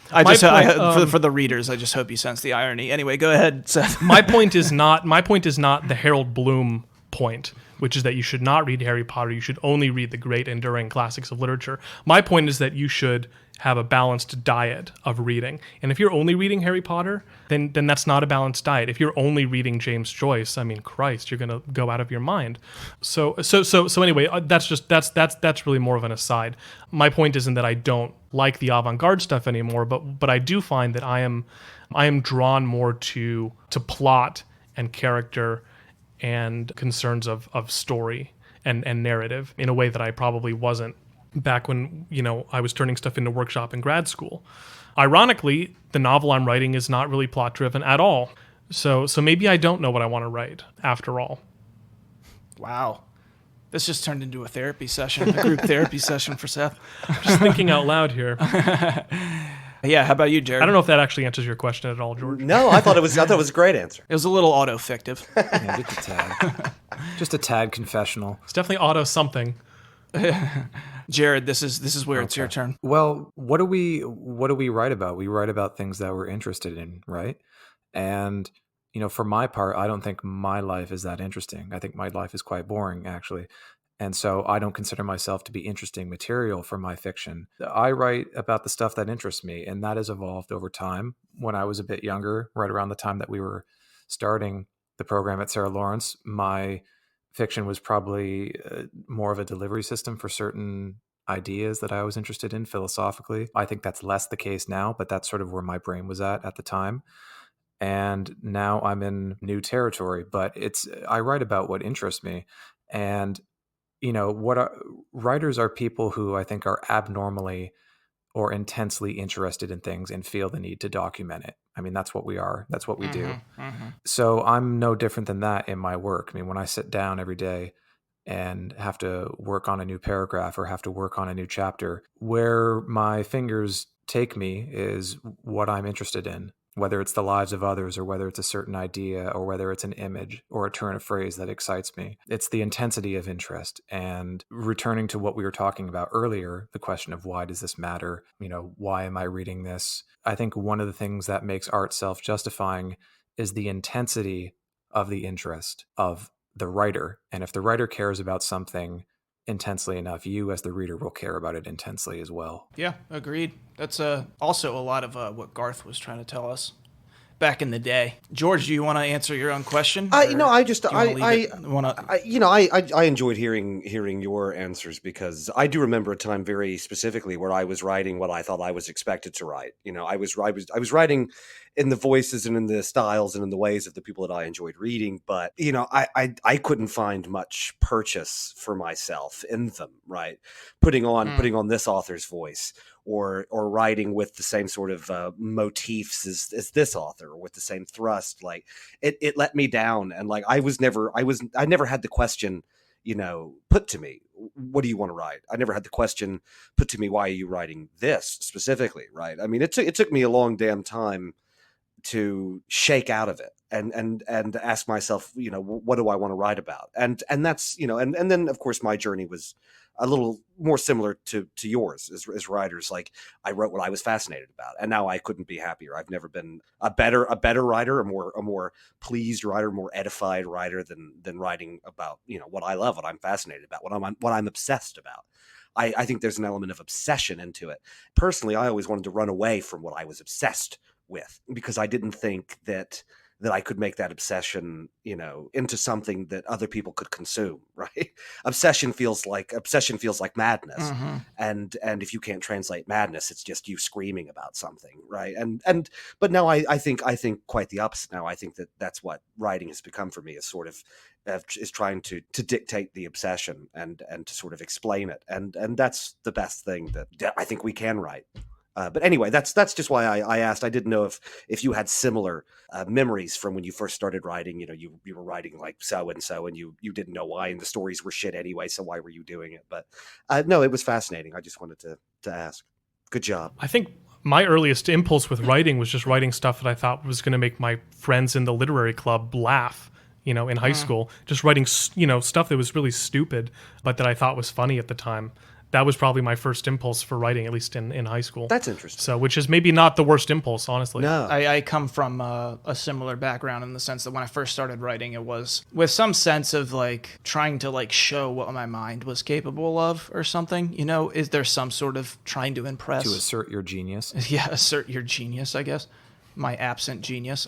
For the readers, I just hope you sense the irony. Anyway, go ahead, Seth. My point is not the Harold Bloom point, which is that you should not read Harry Potter. You should only read the great enduring classics of literature. My point is that you should have a balanced diet of reading. And if you're only reading Harry Potter, then that's not a balanced diet. If you're only reading James Joyce, I mean, Christ, you're going to go out of your mind. So anyway, that's really more of an aside. My point isn't that I don't like the avant-garde stuff anymore, but I do find that I am drawn more to plot and character and concerns of story and narrative in a way that I probably wasn't back when I was turning stuff into workshop in grad school. Ironically, the novel I'm writing is not really plot driven at all. So maybe I don't know what I want to write after all. Wow. This just turned into a therapy session, a group therapy session for Seth. I'm just thinking out loud here. Yeah, how about you, Jared? I don't know if that actually answers your question at all, George. No, I thought it was a great answer. It was a little auto-fictive. Yeah, just a tad. Just a tad confessional. It's definitely auto something. Jared, this is where it's your turn. Well, what do we write about? We write about things that we're interested in, right? And for my part, I don't think my life is that interesting. I think my life is quite boring, actually. And so I don't consider myself to be interesting material for my fiction. I write about the stuff that interests me, and that has evolved over time. When I was a bit younger, right around the time that we were starting the program at Sarah Lawrence, my fiction was probably more of a delivery system for certain ideas that I was interested in philosophically. I think that's less the case now, but that's sort of where my brain was at the time. And now I'm in new territory, but I write about what interests me. And writers are people who I think are abnormally or intensely interested in things and feel the need to document it. I mean, that's what we are. That's what we do. Mm-hmm. So I'm no different than that in my work. I mean, when I sit down every day and have to work on a new paragraph or have to work on a new chapter, where my fingers take me is what I'm interested in. Whether it's the lives of others or whether it's a certain idea or whether it's an image or a turn of phrase that excites me. It's the intensity of interest. And returning to what we were talking about earlier, the question of why does this matter? Why am I reading this? I think one of the things that makes art self-justifying is the intensity of the interest of the writer. And if the writer cares about something intensely enough, you as the reader will care about it intensely as well. Yeah, agreed. That's also a lot of what Garth was trying to tell us back in the day. George, do you want to answer your own question? I enjoyed hearing your answers, because I do remember a time very specifically where I was writing what I thought I was expected to write. I was writing in the voices and in the styles and in the ways of the people that I enjoyed reading, but I couldn't find much purchase for myself in them, right? Putting on this author's voice, or writing with the same sort of motifs as this author, or with the same thrust. Like it let me down, and like I never had the question put to me, what do you want to write? I never had the question put to me, why are you writing this specifically, right? I mean, it took me a long damn time to shake out of it and ask myself, what do I want to write about? And that's, and then of course my journey was a little more similar to yours as writers. Like, I wrote what I was fascinated about, and now I couldn't be happier. I've never been a better writer, a more pleased writer, more edified writer than writing about, what I love, what I'm fascinated about, what I'm obsessed about. I think there's an element of obsession into it. Personally, I always wanted to run away from what I was obsessed with, because I didn't think that I could make that obsession, into something that other people could consume, right? Obsession feels like madness. Mm-hmm. And if you can't translate madness, it's just you screaming about something, right? But now I think quite the opposite now. I think that's what writing has become for me, is sort of is trying to dictate the obsession and to sort of explain it. And that's the best thing that I think we can write. But anyway, that's just why I asked. I didn't know if you had similar memories from when you first started writing. You were writing like so and so, and you didn't know why, and the stories were shit anyway. So why were you doing it? But no, it was fascinating. I just wanted to ask. Good job. I think my earliest impulse with writing was just writing stuff that I thought was going to make my friends in the literary club laugh. In high school, just writing stuff that was really stupid, but that I thought was funny at the time. That was probably my first impulse for writing, at least in high school. That's interesting. So, which is maybe not the worst impulse, honestly. No. I come from a similar background, in the sense that when I first started writing, it was with some sense of like trying to like show what my mind was capable of or something. Is there some sort of trying to impress? To assert your genius. Yeah, assert your genius, I guess. My absent genius.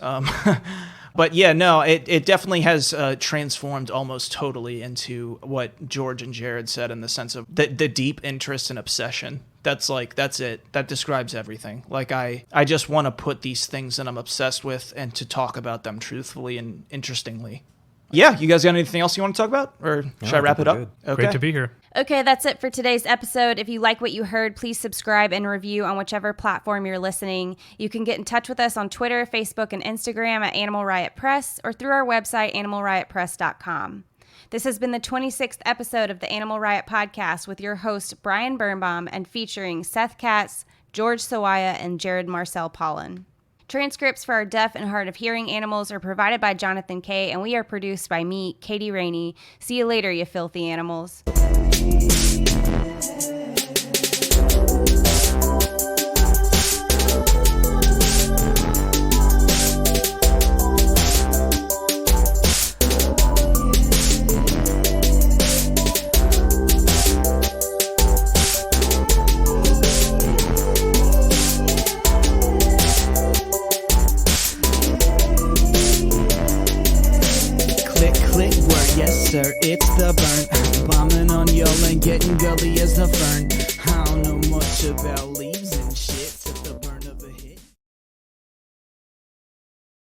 But yeah, no, it definitely has transformed almost totally into what George and Jared said, in the sense of the deep interest and obsession. That's it. That describes everything. Like, I just want to put these things that I'm obsessed with and to talk about them truthfully and interestingly. Yeah, you guys got anything else you want to talk about? Or should I wrap it up? Good. Okay. Great to be here. Okay, that's it for today's episode. If you like what you heard, please subscribe and review on whichever platform you're listening. You can get in touch with us on Twitter, Facebook, and Instagram at Animal Riot Press, or through our website, animalriotpress.com. This has been the 26th episode of the Animal Riot Podcast with your host, Brian Birnbaum, and featuring Seth Katz, George Sawaya, and Jared Marcel Pollen. Transcripts for our deaf and hard of hearing animals are provided by Jonathan Kay, and we are produced by me, Katie Rainey. See you later, you filthy animals. Yes, sir, it's the burn. Bombing on y'all and getting gully as the fern. I don't know much about Lee.